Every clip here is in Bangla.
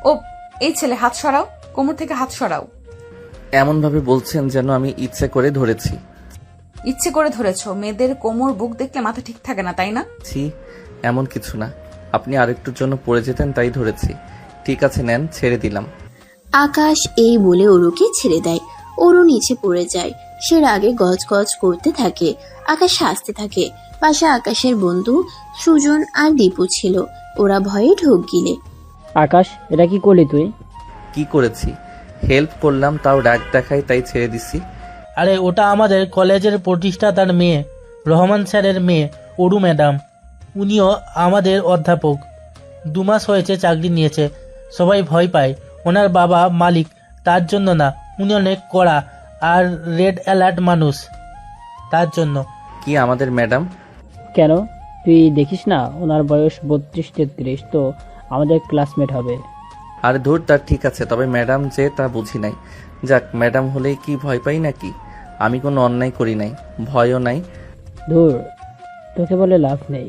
ও এই ছেলে, হাত সরাও, কোমর থেকে হাত সরাও। এমন ভাবে বলছেন যেন আমি ইচ্ছে করে ধরেছি। ইচ্ছে করে ধরেছো? মেয়েদের কোমর বুক দেখলে মাথা ঠিক থাকে না, তাই না? ছি, এমন কিছু না। আপনি আরেকটুর জন্য পড়ে যেতেন তাই ধরেছি। ঠিক আছে নেন, ছেড়ে দিলাম। আকাশ এই বলে অরুকে ছেড়ে দেয়। অরু নিচে পড়ে যায়। সে রাগে গজগজ করতে থাকে। আকাশ হাসতে থাকে। পাশে আকাশের বন্ধু সুজন আর দীপু ছিল। ওরা ভয়ে ঢোক গিলে। আকাশ, এটা কি করলি তুই? কি করেছি? হেল্প করলাম, তাও রাগ দেখাই তাই ছেড়ে দিছি। আরে ওটা আমাদের কলেজের প্রতিষ্ঠাতার মেয়ে, রহমান স্যারের মেয়ে অরু ম্যাডাম। উনিও আমাদের অধ্যাপক। 2 মাস হয়েছে চাকরি নিয়েছে। সবাই ভয় পায়। ওনার বাবা মালিক, তার জন্য না। উনি অনেক কড়া আর রেড অ্যালার্ট মানুষ, তার জন্য। কি আমাদের ম্যাডাম? কেন, তুই দেখিস না ওনার বয়স 32-33, তো আমাদের ক্লাসমেট হবে। আরে ধুর, তার ঠিক আছে, তবে ম্যাডাম যে তা বুঝি নাই। যাক, ম্যাডাম হলেই কি ভয় পাই নাকি? আমি কোনো অন্যায় করি নাই, ভয়ও নাই। ধুর, তোকে বলে লাভ নেই।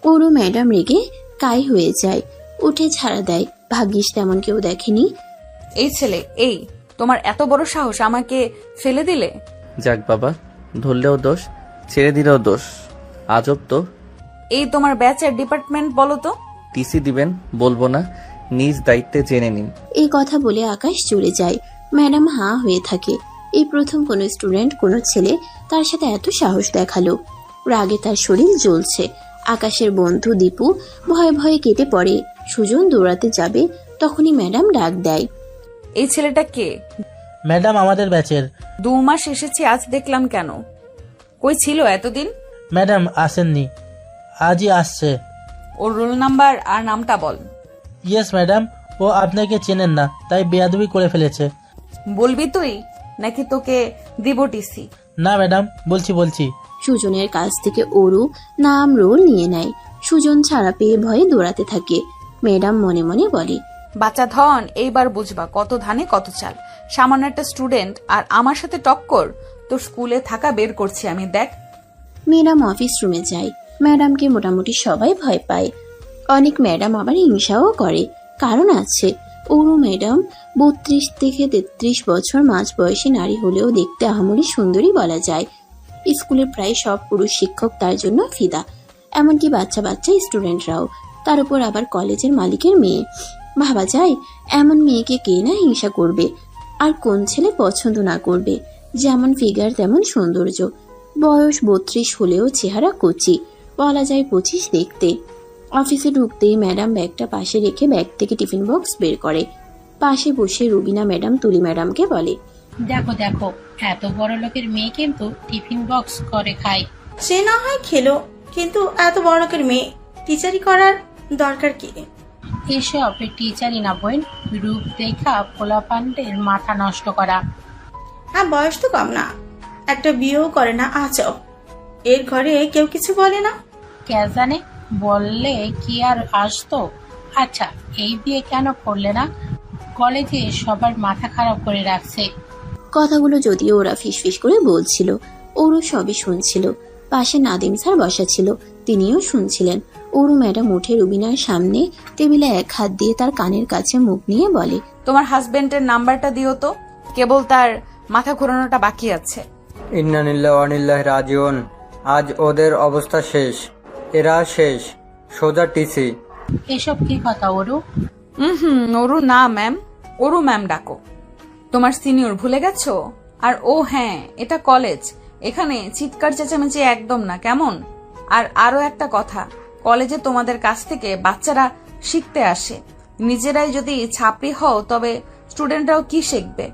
অরু ম্যাডাম রেগে কাই হয়ে যায়। উঠে ছাড়া দেয়। ভাগ্যিস তেমন কেউ দেখেনি। এই ছেলে, এই তোমার এত বড় সাহস, আমাকে ফেলে দিলে? যাক বাবা, ধরলেও দোষ, ছেড়ে দিলেও দোষ। আজব তো। এই তোমার ব্যাচের ডিপার্টমেন্ট বলো তো? টিসি দিবেন? বলবো না, নিজ দায়িত্বে জেনে নিন। এই কথা বলে আকাশ চলে যায়। ম্যাডাম হাঁ হয়ে থাকে। এই প্রথম কোনো স্টুডেন্ট, কোনো ছেলে তার সাথে এত সাহস দেখালো। রাগে তার শরীর জ্বলছে। আকাশের বন্ধু দীপু ভয়ে ভয়ে কেটে পড়ে। সুজন দৌড়াতে যাবে, তখনই ম্যাডাম ডাক দেয়। এই ছেলেটা কে? ম্যাডাম আমাদের ব্যাচের। 2 মাস এসেছি, আজ দেখলাম কেন? কই ছিল এতদিন? ম্যাডাম আসেননি, আজই আসছে। ওর রোল নাম্বার আর নামটা বল। ইয়েস ম্যাডাম, ও আপনাকে চেনেন না, তাই বেয়াদবি করে ফেলেছে। বলবি তুই নাকি তোকে দিব টিসি? না ম্যাডাম, বলছি। সুজনের কাছ থেকে অরু নাম রোল নিয়ে নেয়। সুজন ছাড়া পেয়ে ভয়ে দৌড়াতে থাকে। ম্যাডাম মনে মনে বলে, বাচ্চা ধন, এইবার বুঝবা কত ধানে কত চাল। সামান্য একটা স্টুডেন্ট আর আমার সাথে টক্কর? তোর স্কুলে থাকা বের করছি আমি, দেখ। ম্যাডাম অফিস রুমে যায়। ম্যাডামকে মোটামুটি সবাই ভয় পায়। অনেক ম্যাডাম আবার হিংসাও করে। কারণ আছে। অরু ম্যাডাম 32 থেকে 33 বছর মাঝ বয়সী নারী হলেও দেখতে আহামরি সুন্দরী বলা যায়। স্কুলের প্রায় সব পুরুষ শিক্ষক তার জন্য ফিদা, এমনকি বাচ্চা বাচ্চা স্টুডেন্টরাও। তার উপর আবার কলেজের মালিকের মেয়ে। ভাবা যায়, এমন মেয়েকে কে না হিংসা করবে? আর কোন ছেলে পছন্দ না করবে? যেমন ফিগার তেমন সৌন্দর্য। বয়স 32 হলেও চেহারা কচি, বলা যায় 25 দেখতে। অফিসে ঢুকতেই ম্যাডাম ব্যাগটা পাশে রেখে ব্যাগ থেকে টিফিন বক্স বের করে। পাশে বসে রুবিনা ম্যাডাম তুলি ম্যাডামকে বলে, দেখো দেখো, এত বড় লোকের মেয়ে কিন্তু টিফিন বক্স করে খায়। সে না হয় খেলো, কিন্তু এত বড় লোকের মেয়ে টিচারি করার দরকার কি? এসব টিচারই না বোন, রূপ দেখা পোলাপানদের মাথা নষ্ট করা। হ্যাঁ, বয়স তো কম না, একটা বিয়েও করে না। আজব, এর ঘরে কেউ কিছু বলে না? কে জানে, বললে কি আর আসতো? আচ্ছা, এই বিয়ে কেন করলে না? কলেজে সবার মাথা খারাপ করে রাখছে। কথাগুলো যদিও ওরা ফিসফিস করে বলছিল, ওরও সবই শুনছিল। পাশে নাদিম স্যার বসা ছিল, তিনিও শুনছিলেন। অরু ম্যাডাম উঠে রুবিনার সামনে টেবিলে এক হাত দিয়ে তার কানের কাছে মুখ নিয়ে বলে, তোমার হাজবেন্ডের নাম্বারটা দিও তো, কেবল তার মাথা ঘোরানোটা বাকি আছে। ইন্না লিল্লাহি ওয়া ইন্না ইলাইহি রাজিউন। আজ ওদের অবস্থা শেষ, এরা শেষ, সোজা টিসি। এসব কি কথা অরু? অরু না ম্যাম, অরু ম্যাম ডাকো। তোমার সিনিয়র ভুলে গেছো? আর ও হ্যাঁ, এটা কলেজ, এখানে চিৎকার চেঁচামেচি একদম না, কেমন? আর আরো একটা কথা, কলেজে তোমাদের কাছ থেকে বাচ্চারা শিখতে আসে। নিজেরাই যদি ছাপড়ি হও তবে স্টুডেন্টরাও কি শিখবে?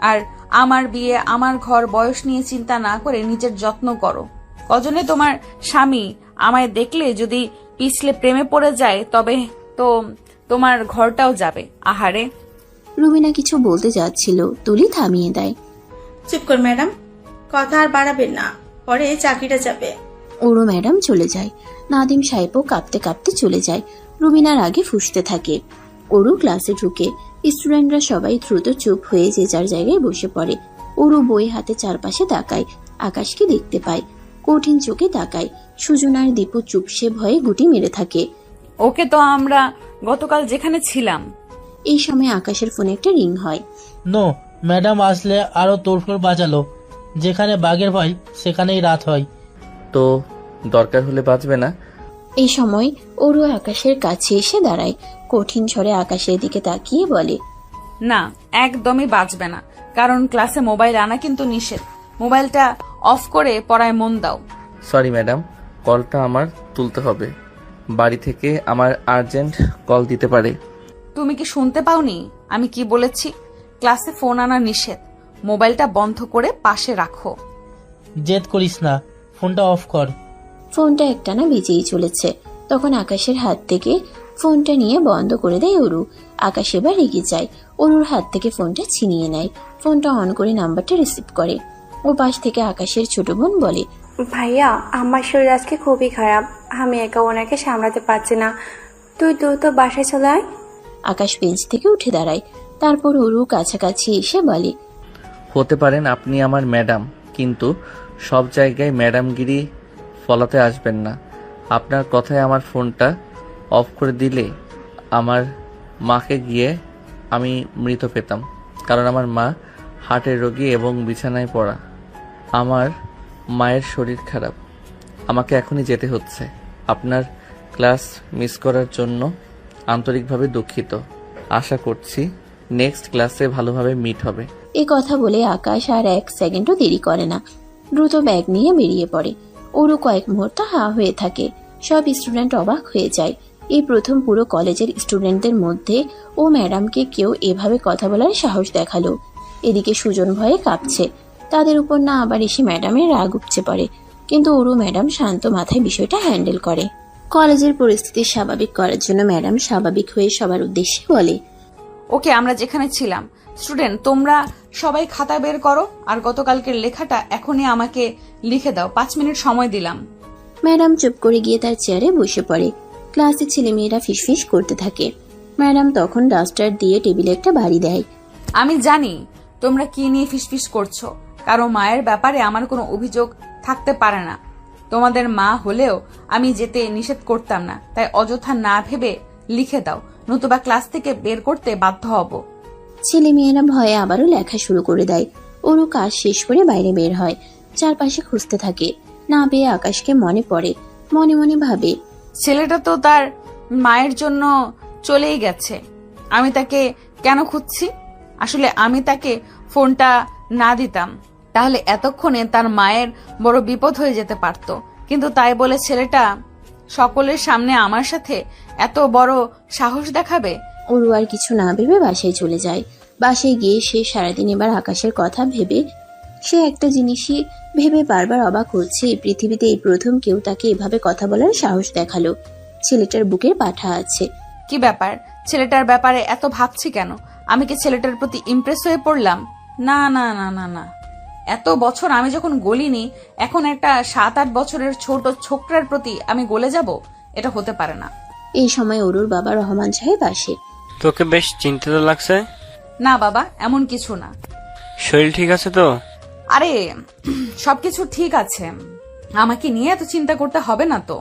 আর আমার বিয়ে, আমার ঘর, বয়স নিয়ে চিন্তা না করে নিজের যত্ন করো। কজনে তোমার স্বামী আমায় দেখলে যদি পিছলে প্রেমে পড়ে যায়, তবে তো তোমার ঘরটাও যাবে। আহারে। রুবিনা কিছু বলতে যাচ্ছিল, তুলি থামিয়ে দেয়। চুপ কর ম্যাডাম, কথা আর বাড়াবেন না, পরে চাকরিটা যাবে। অরু ম্যাডাম চলে যায়। নাদিম সাহেবও কাঁপতে কাঁপতে চলে যায়। রুবিনার আগে ফুঁসতে থাকে। অরু ক্লাসে ঢুকে। স্টুডেন্টরা সবাই দ্রুত চুপ হয়ে যে যার জায়গায় বসে পড়ে। অরু বই হাতে চারপাশে তাকায়। আকাশকে দেখতে পায়, কঠিন চোখে তাকায়। সুজন আর দীপু চুপসে ভয়ে গুটি মেরে থাকে। ওকে তো আমরা গতকাল যেখানে ছিলাম এই সময় আকাশের ফোনে একটা রিং হয়। নো, ম্যাডাম আসলে আরো তোড়ফোড় বাজালো। যেখানে বাঘের ভয় সেখানেই রাত হয়। তো দরকার হলে বাঁচবে না? এই সময় ওরু আকাশের কাছে এসে দাঁড়ায়, কঠিন স্বরে আকাশের দিকে তাকিয়ে বলে, না, একদমই বাঁচবে না, কারণ ক্লাসে মোবাইল আনা কিন্তু নিষেধ। মোবাইলটা অফ করে পড়ায় মন দাও। সরি ম্যাডাম, কলটা আমার তুলতে হবে। বাড়ি থেকে আমার আর্জেন্ট কল দিতে পারে। তুমি কি শুনতে পাওনি আমি কি বলেছি? ক্লাসে ফোন আনা নিষেধ। মোবাইলটা বন্ধ করে পাশে রাখো। জেদ করিস না, ফোনটা অফ কর। ফোনটা একটানা বেজেই চলেছে। তখন আকাশের হাত থেকে ফোনটা নিয়ে বন্ধ করে দেয় অরু। আকাশ এবার রেগে যায়, অরুর হাত থেকে ফোনটা ছিনিয়ে নেয়। ফোনটা অন করে নাম্বারটা রিসিভ করে। ও পাশ থেকে আকাশের ছোট বোন বলে, ভাইয়া, আমার শরীর আজকে খুবই খারাপ, আমি একা ওনাকে সামলাতে পারছি না, তুই দ্রুত বাসায় চলে আয়। আকাশ বেঞ্চ থেকে উঠে দাঁড়ায়। তারপর অরু কাছাকাছি এসে বলে, হতে পারেন আপনি আমার ম্যাডাম, কিন্তু সব জায়গায় ম্যাডামগিরি ফলাতে আসবেন না। আপনার কথায় আমার ফোনটা অফ করে দিলে আমার মাকে গিয়ে আমি মৃত পেতাম, কারণ আমার মা হার্টের রোগী এবং বিছানায় পড়া। আমার মায়ের শরীর খারাপ, আমাকে এখনই যেতে হচ্ছে। আপনার ক্লাস মিস করার জন্য আন্তরিকভাবে দুঃখিত। আশা করছি নেক্সট ক্লাসে ভালোভাবে মিট হবে। এ কথা বলে আকাশ আর এক সেকেন্ডও দেরি করে না, দ্রুত ব্যাগ নিয়ে বেরিয়ে পড়ে। ওরও কয়েক মুহূর্ত হা হয়ে থাকে। সব স্টুডেন্ট অবাক হয়ে যায়। এই প্রথম পুরো কলেজের স্টুডেন্টদের মধ্যে ও ম্যাডামকে কেউ এভাবে কথা বলার সাহস দেখালো। এদিকে সুজন ভয়ে কাঁপছে। তাদের উপর না আবার এসে ম্যাডামের রাগ উপচে পড়ে, কিন্তু ওরও ম্যাডাম শান্ত মাথায় বিষয়টা হ্যান্ডেল করে। কলেজের পরিস্থিতি স্বাভাবিক করার জন্য ম্যাডাম স্বাভাবিক হয়ে সবার উদ্দেশ্যে বলে, ওকে, আমরা যেখানে ছিলাম। স্টুডেন্ট, তোমরা সবাই খাতা বের করো আর গতকালকের লেখাটা এখনই আমাকে লিখে দাও। 5 মিনিট সময় দিলাম। ম্যাডাম চুপ করে গিয়ে তার চেয়ারে বসে পড়ে। ক্লাসে ছেলেমেয়েরা ফিসফিস করতে থাকে। ম্যাডাম তখন ডাস্টার দিয়ে টেবিলে একটা বাড়ি দেয়। আমি জানি তোমরা কি নিয়ে ফিসফিস করছো। কারো মায়ের ব্যাপারে আমার কোনো অভিযোগ থাকতে পারে না। তোমাদের মা হলেও আমি যেতে নিষেধ করতাম না, তাই অযথা না ভেবে লিখে দাও, নতুবা ক্লাস থেকে বের করতে বাধ্য হব। ছেলেমেয়েরা ভয়ে আবারও লেখা শুরু করে দেয়। ওরও কাজ শেষ করে বাইরে বের হয়। চারপাশে খুঁজতে থাকে। না পেয়ে আকাশকে মনে পড়ে। মনে মনে ভাবে, ছেলেটা তো তার মায়ের জন্য চলেই গেছে, আমি তাকে কেন খুঁজছি? আসলে আমি তাকে ফোনটা না দিতাম তাহলে এতক্ষণে তার মায়ের বড় বিপদ হয়ে যেতে পারত। কিন্তু তাই বলে ছেলেটা সকলের সামনে আমার সাথে এত বড় সাহস দেখাবে? ওরও আর কিছু না ভেবে বাসায় চলে যায়। বাসায় গিয়ে সে সারাদিন এবার আকাশের কথা ভেবে সে একটা জিনিসই ভেবে বারবার অবাক হচ্ছে, এই পৃথিবীতে এই প্রথম কেউ তাকে এভাবে কথা বলার সাহস দেখালো। ছেলেটার বুকের পাঠা আছে। কি ব্যাপার? ছেলেটার ব্যাপারে এত ভাবছি কেন? আমি কি ছেলেটার প্রতি ইমপ্রেস হয়ে পড়লাম? না না না না না, এত বছর আমি যখন গলিনি, এখন একটা 7-8 বছরের ছোট ছোকরার প্রতি আমি গলে যাব? এটা হতে পারে না। এই সময় অরুর বাবা রহমান সাহেব আসে। তোকে বেশ চিন্তিত লাগছে। না বাবা, এমন কিছু না। শরীর ঠিক আছে তো? আরে সবকিছু ঠিক আছে, আমাকে নিয়ে এত চিন্তা করতে হবে না তো।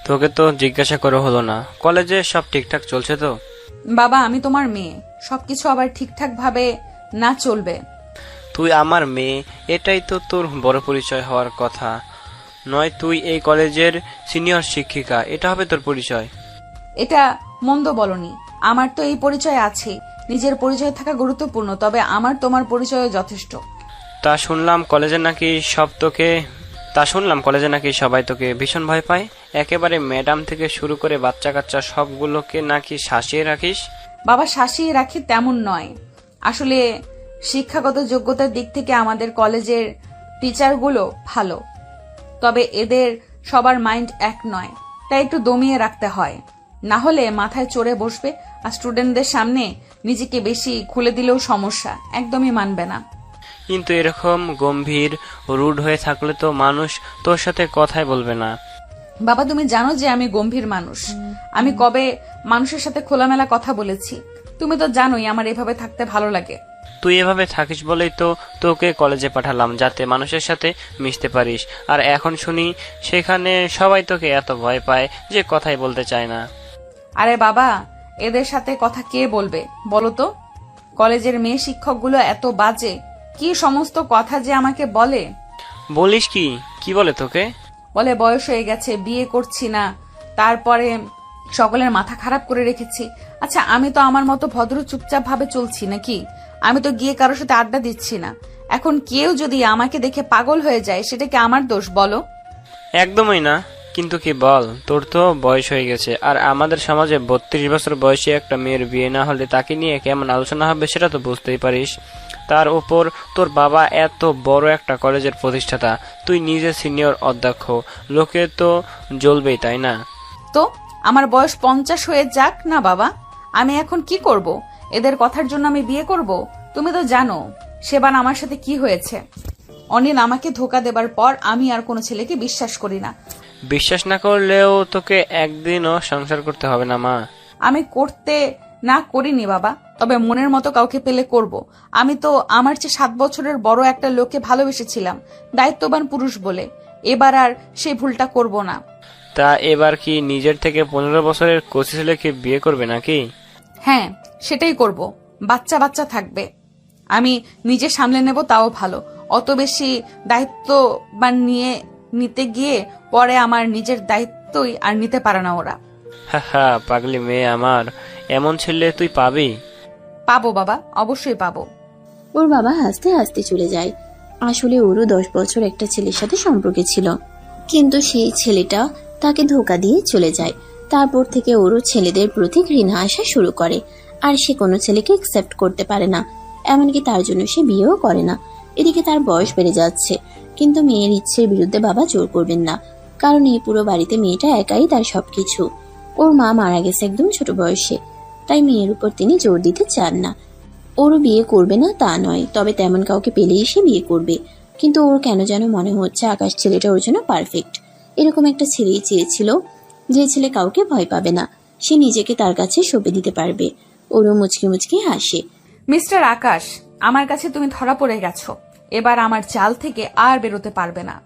তোকে তো জিজ্ঞাসা করা হলো না, কলেজে সব ঠিকঠাক চলছে তো? বাবা, আমি তোমার মেয়ে, সবকিছু আবার ঠিকঠাক ভাবে না চলবে? তুই আমার মেয়ে, এটাই তো তোর বড় পরিচয় হওয়ার কথা নয়। তুই এই কলেজের সিনিয়র শিক্ষিকা, এটা হবে তোর পরিচয়। এটা মন্দ বলনি, আমার তো এই পরিচয় আছে। নিজের পরিচয় থাকা গুরুত্বপূর্ণ, তবে আমার তোমার পরিচয় যথেষ্ট। তা শুনলাম কলেজে নাকি সবাই তোকে ভীষণ ভয় পায়। একেবারে ম্যাডাম থেকে শুরু করে বাচ্চা কাচ্চা সবগুলোকে নাকি শাসিয়ে রাখিস। বাবা, শাসিয়ে রাখি তেমন নয়। আসলে শিক্ষাগত যোগ্যতার দিক থেকে আমাদের কলেজের টিচারগুলো ভালো, তবে এদের সবার মাইন্ড এক নয়, তাই একটু দমিয়ে রাখতে হয়। না হলে মাথায় চড়ে বসবে আর স্টুডেন্টদের সামনে নিজেকে বেশি খুলে দিলেও সমস্যা, একদমই মানবে না। কিন্তু এরকম গম্ভীর রুড হয়ে থাকলে তো মানুষ তোর সাথে কথাই বলবে না। বাবা, তুমি জানো যে আমি গম্ভীর মানুষ। আমি কবে মানুষের সাথে খোলামেলা কথা বলেছি? তুমি তো জানোই আমার এভাবে থাকতে ভালো লাগে। তুই এভাবে থাকিস বলেই তো তোকে কলেজে পাঠালাম, যাতে মানুষের সাথে মিশতে পারিস। আর এখন শুনি সেখানে সবাই তোকে এত ভয় পায় যে কথাই বলতে চায় না। আরে বাবা, এদের সাথে কথা কে বলবে বলো তো? কলেজের মেয়ে শিক্ষকগুলো এত বাজে, কি সমস্ত কথা যে আমাকে বলে। বলিস কি? কি বলে তোকে? বলে বয়স হয়ে গেছে, বিয়ে করছি না, তারপরে সকলের মাথা খারাপ করে রেখেছি। আচ্ছা, আমি তো আমার মতো ভদ্র চুপচাপ ভাবে চলছি নাকি? আমি তো গিয়ে কারোর সাথে আড্ডা দিচ্ছি না। এখন কেউ যদি আমাকে দেখে পাগল হয়ে যায়, সেটা কি আমার দোষ বলো? একদমই না। কিন্তু কি বল, তোর তো বয়স হয়ে গেছে, আর আমাদের সমাজে 32 বছর বয়সী একটা মেয়ের বিয়ে না হলে তাকে নিয়ে কেমন আলোচনা হবে সেটা তো বুঝতেই পারিস। তার উপর তোর বাবা এত বড় একটা কলেজের প্রতিষ্ঠাতা, তুই নিজে সিনিয়র অধ্যক্ষ, লোকে তো জ্বলবেই, তাই না? তো আমার বয়স 50 হয়ে যাক না বাবা, আমি এখন কি করব? এদের কথার জন্য আমি বিয়ে করব? তুমি তো জানো সেবার আমার সাথে কি হয়েছে। অনিল আমাকে ধোকা দেবার পর আমি আর কোনো ছেলেকে বিশ্বাস করি না। বিশ্বাস না করলেও তোকে একদিনও সংসার করতে হবে না মা। আমি করতে না করিনি বাবা, তবে মনের মতো কাউকে পেলে করব। আমি তো আমার চেয়ে 7 বছরের বড় একটা লোককে ভালোবেসেছিলাম, দায়িত্ববান পুরুষ বলে। এবার আর সেই ভুলটা করব না। তা এবার কি নিজের থেকে 15 বছরের কচি ছেলেকে বিয়ে করবে নাকি? হ্যাঁ, সেটাই করব। বাচ্চা বাচ্চা থাকবে, আমি নিজে সামলে নেব, তাও ভালো। অত বেশি দায়িত্ববান নিতে গিয়ে পরে আমার নিজের দায়িত্বই আর নিতে পারে না ওরা। হা, পাগলি মেয়ে আমার, এমন ছেলে তুই পাবি? পাবো বাবা, অবশ্যই পাবো। ওর বাবা হাসতে হাসতে চলে যায়। আসলে ওরও 10 বছর একটা ছেলের সাথে সম্পর্কে ছিল, কিন্তু সেই ছেলেটা তাকে ধোকা দিয়ে চলে যায়। তারপর থেকে ওরও ছেলেদের প্রতি ঘৃণা আসা শুরু করে, আর সে কোনো ছেলেকে অ্যাকসেপ্ট করতে পারে না, এমনকি তার জন্য সে বিয়েও করে না। এদিকে তার বয়স বেড়ে যাচ্ছে, কিন্তু মেয়ের ইচ্ছের বিরুদ্ধে বাবা জোর করবেন না, কারণ এই পুরো বাড়িতে মেয়েটা একাই তার সবকিছু। ওর মা মারা গেছে একদম ছোট বয়সে, তাই মেয়ের উপর তিনি জোর দিতে চান না। ওরও বিয়ে করবে না তা নয়, তবে তেমন কাউকে পেলেই সে বিয়ে করবে। কিন্তু ওর কেন যেন মনে হচ্ছে আকাশ ছেলেটা ওর জন্য পারফেক্ট। এরকম একটা ছেলেই চেয়েছিল, যে ছেলে কাউকে ভয় পাবে না, সে নিজেকে তার কাছে সঁপে দিতে পারবে। ওরও মুচকি মুচকি হাসে। মিস্টার আকাশ, আমার কাছে তুমি ধরা পড়ে গেছো, এবার আমার জাল থেকে আর বেরোতে পারবে না।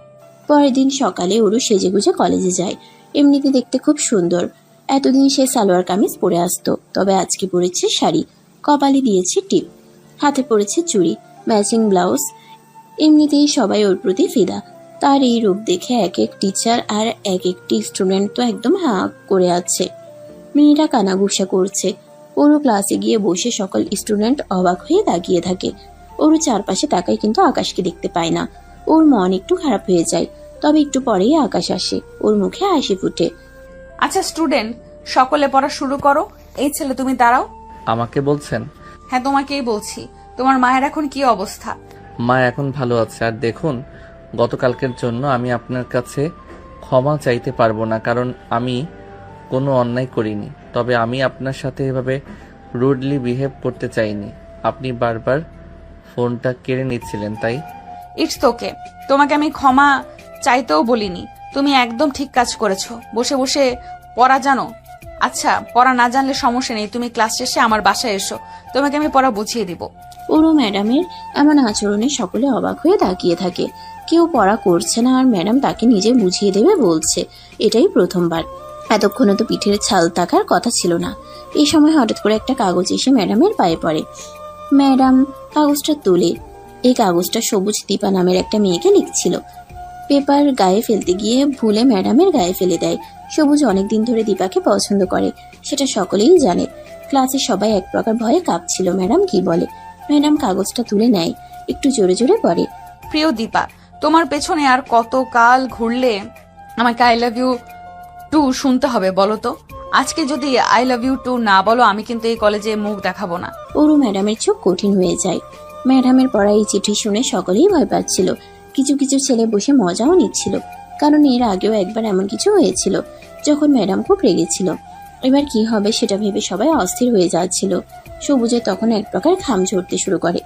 পরের দিন সকালে ওরও সেজেগুজে কলেজে যায়। এমনিতে দেখতে খুব সুন্দর। এতদিন সে সালোয়ার কামিজ পরে আসতো, তবে আজকে পরেছে শাড়ি, কপালে দিয়েছে টিপ, হাতে পরেছে চুড়ি, ম্যাচিং ব্লাউজ। এমনিতেই সবাই ওর প্রতি ফিদা। তার এই রূপ দেখে এক এক টিচার আর এক একটি স্টুডেন্ট তো একদম হাঁ করে আছে। মেয়েটা কানাঘুষা করছে। ওরও ক্লাসে গিয়ে বসে সকল স্টুডেন্ট অবাক হয়ে তাকিয়ে থাকে। ওরও চারপাশে তাকায়, কিন্তু আকাশকে দেখতে পায় না। ওর মন একটু খারাপ হয়ে যায়, তবে একটু পরেই আকাশ আসে, ওর মুখে হাসি ফুটে। আচ্ছা স্টুডেন্ট, সকলে পড়া শুরু করো। এই ছেলে, তুমি দাঁড়াও। আমাকে বলছেন? হ্যাঁ, তোমাকেই বলছি। তোমার মায়ের এখন কি অবস্থা? মা এখন ভালো আছে। আর দেখুন, গতকালকের জন্য আমি আপনার কাছে ক্ষমা চাইতে পারবো না, কারণ আমি কোনো অন্যায় করিনি। তবে আমি আপনার সাথে এভাবে রুডলি বিহেভ করতে চাইনি। আপনি বারবার ফোনটা কেড়ে নিচ্ছিলেন, তাই। ইটস ওকে, তোমাকে আমি ক্ষমা চাইতেও বলিনি। তুমি একদম ঠিক কাজ করেছো। বসে বসে পড়া জানো? আচ্ছা, পড়া না জানলে সমস্যা নেই, তুমি ক্লাস শেষে আমার বাসায় এসো, তোমাকে আমি পড়া বুঝিয়ে দিব। ওরও ম্যাডামের এমন আচরণে সকলে অবাক হয়ে তাকিয়ে থাকে। কেউ পড়া করছে না, আর ম্যাডাম তাকে নিজে বুঝিয়ে দেবে বলছে। এটাই প্রথমবার। এতক্ষণে তো পিঠের ছাল থাকার কথা ছিল না। এই সময় হঠাৎ করে একটা কাগজ এসে ম্যাডামের পায়ে পড়ে। ম্যাডাম কাগজটা তোলে। এই কাগজটা সবুজ দীপা নামের একটা মেয়েকে লিখছিল। পেপার গায়ে ফেলতে গিয়ে ভুলে ম্যাডামের গায়ে ফেলে দেয়। সবুজ অনেকদিন ধরে দীপাকে পছন্দ করে, সেটা সকলেই জানে। ক্লাসে সবাই এক প্রকার ভয়ে কাঁপছিল ম্যাডাম কি বলে। ম্যাডাম কাগজটা তুলে নেয়, একটু জোরে জোরে পড়ে। প্রিয় দীপা, তোমার পেছনে আর কত কাল ঘুরলে আমাকে আই লাভ ইউ টু শুনতে হবে বলো তো? আজকে যদি আই লাভ ইউ টু না বলো, আমি কিন্তু এই কলেজে মুখ দেখাবো না। ওরও ম্যাডামের চোখ কঠিন হয়ে যায়। ম্যাডামের পড়া এই চিঠি শুনে সকলেই ভয় পাচ্ছিল। কিছু কিছু ছেলে বসে মজাও নিচ্ছিল, কারণ এর আগেও একবার এমন কিছু হয়েছিল, যখন ম্যাডাম খুব রেগেছিল। এবার কি হবে সেটা ভেবে সবাই অস্থির হয়ে যাচ্ছিল। সবুজের তখন এক প্রকার ঘাম ঝরতে শুরু করে।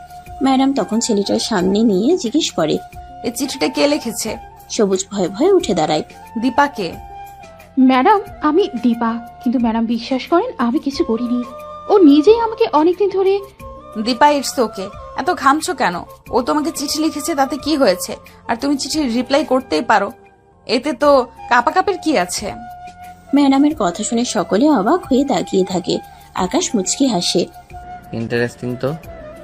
ম্যাডাম তখন ছেলেটার সামনে নিয়ে জিজ্ঞেস করে, এই চিঠিটা কে লিখেছে? সবুজ ভয়ে ভয়ে উঠে দাঁড়ায়। দীপাকে। ম্যাডাম, আমি দীপা, কিন্তু ম্যাডাম বিশ্বাস করেন আমি কিছু করিনি। ও নিজেই আমাকে অনেকদিন ধরে। দীপা, ইটস ওকে, এত ঘামছো কেন? ও তোমাকে চিঠি লিখেছে, তাতে কি হয়েছে? আর তুমি চিঠির রিপ্লাই করতেই পারো, এতে তো কাপাকাপের কি আছে? ম্যাডামের কথা শুনে সকলে অবাক হয়ে তাকিয়ে থাকে। আকাশ মুচকি হাসে। ইন্টারেস্টিং তো।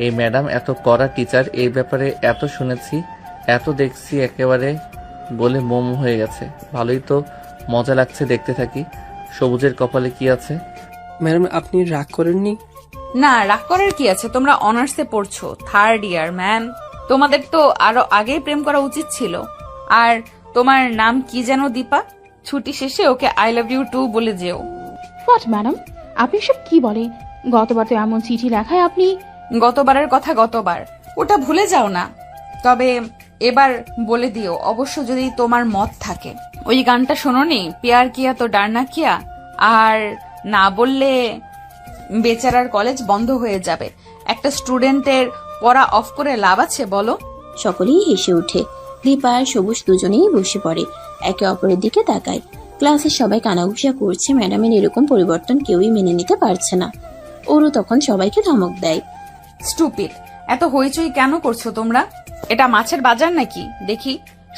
এই ম্যাডাম এত কড়া টিচার, এই ব্যাপারে এত শুনেছি, এত দেখছি, একেবারে বলে মোম হয়ে গেছে। ভালোই তো মজা লাগছে, দেখতে থাকি। সবুজের কপালে কি আছে? ম্যাডাম আপনি রাগ করেননি? না, রাগ করার কি আছে? তোমরা অনার্সে পড়ছো, 3rd ইয়ার ম্যাম। তোমাদের তো আরো আগেই প্রেম করা উচিত ছিল। আর তোমার নাম কি যেন? দীপা। ছুটি শেষে ওকে আই লাভ ইউ টু বলে যেও। হোয়াট ম্যাডাম, আপনি সব কি বলে? গতবার তো এমন চিঠি লেখায় আপনি। গতবারের কথা গতবার, ওটা ভুলে যাও না। তবে এবার বলে দিও, অবশ্য যদি তোমার মত থাকে। ওই গানটা শোনোনি, প্যার কিয়া তো ডারনা কিয়া? আর না বললে বেচারার কলেজ বন্ধ হয়ে যাবে। একটা স্টুডেন্টের পড়া অফ করে লাভ আছে বলো? সকলেই হেসে ওঠে। দীপা আর সবুজ দুজনেই বসে পড়ে, একে অপরের দিকে তাকায়। ক্লাসের সবাই কানাঘুষা করছে, ম্যাডামের এরকম পরিবর্তন কেউই মেনে নিতে পারছে না। ওরও তখন সবাইকে ধমক দেয়। স্টুপিড, এত হইচই কেন করছো তোমরা? এটা মাছের বাজার নাকি? দেখি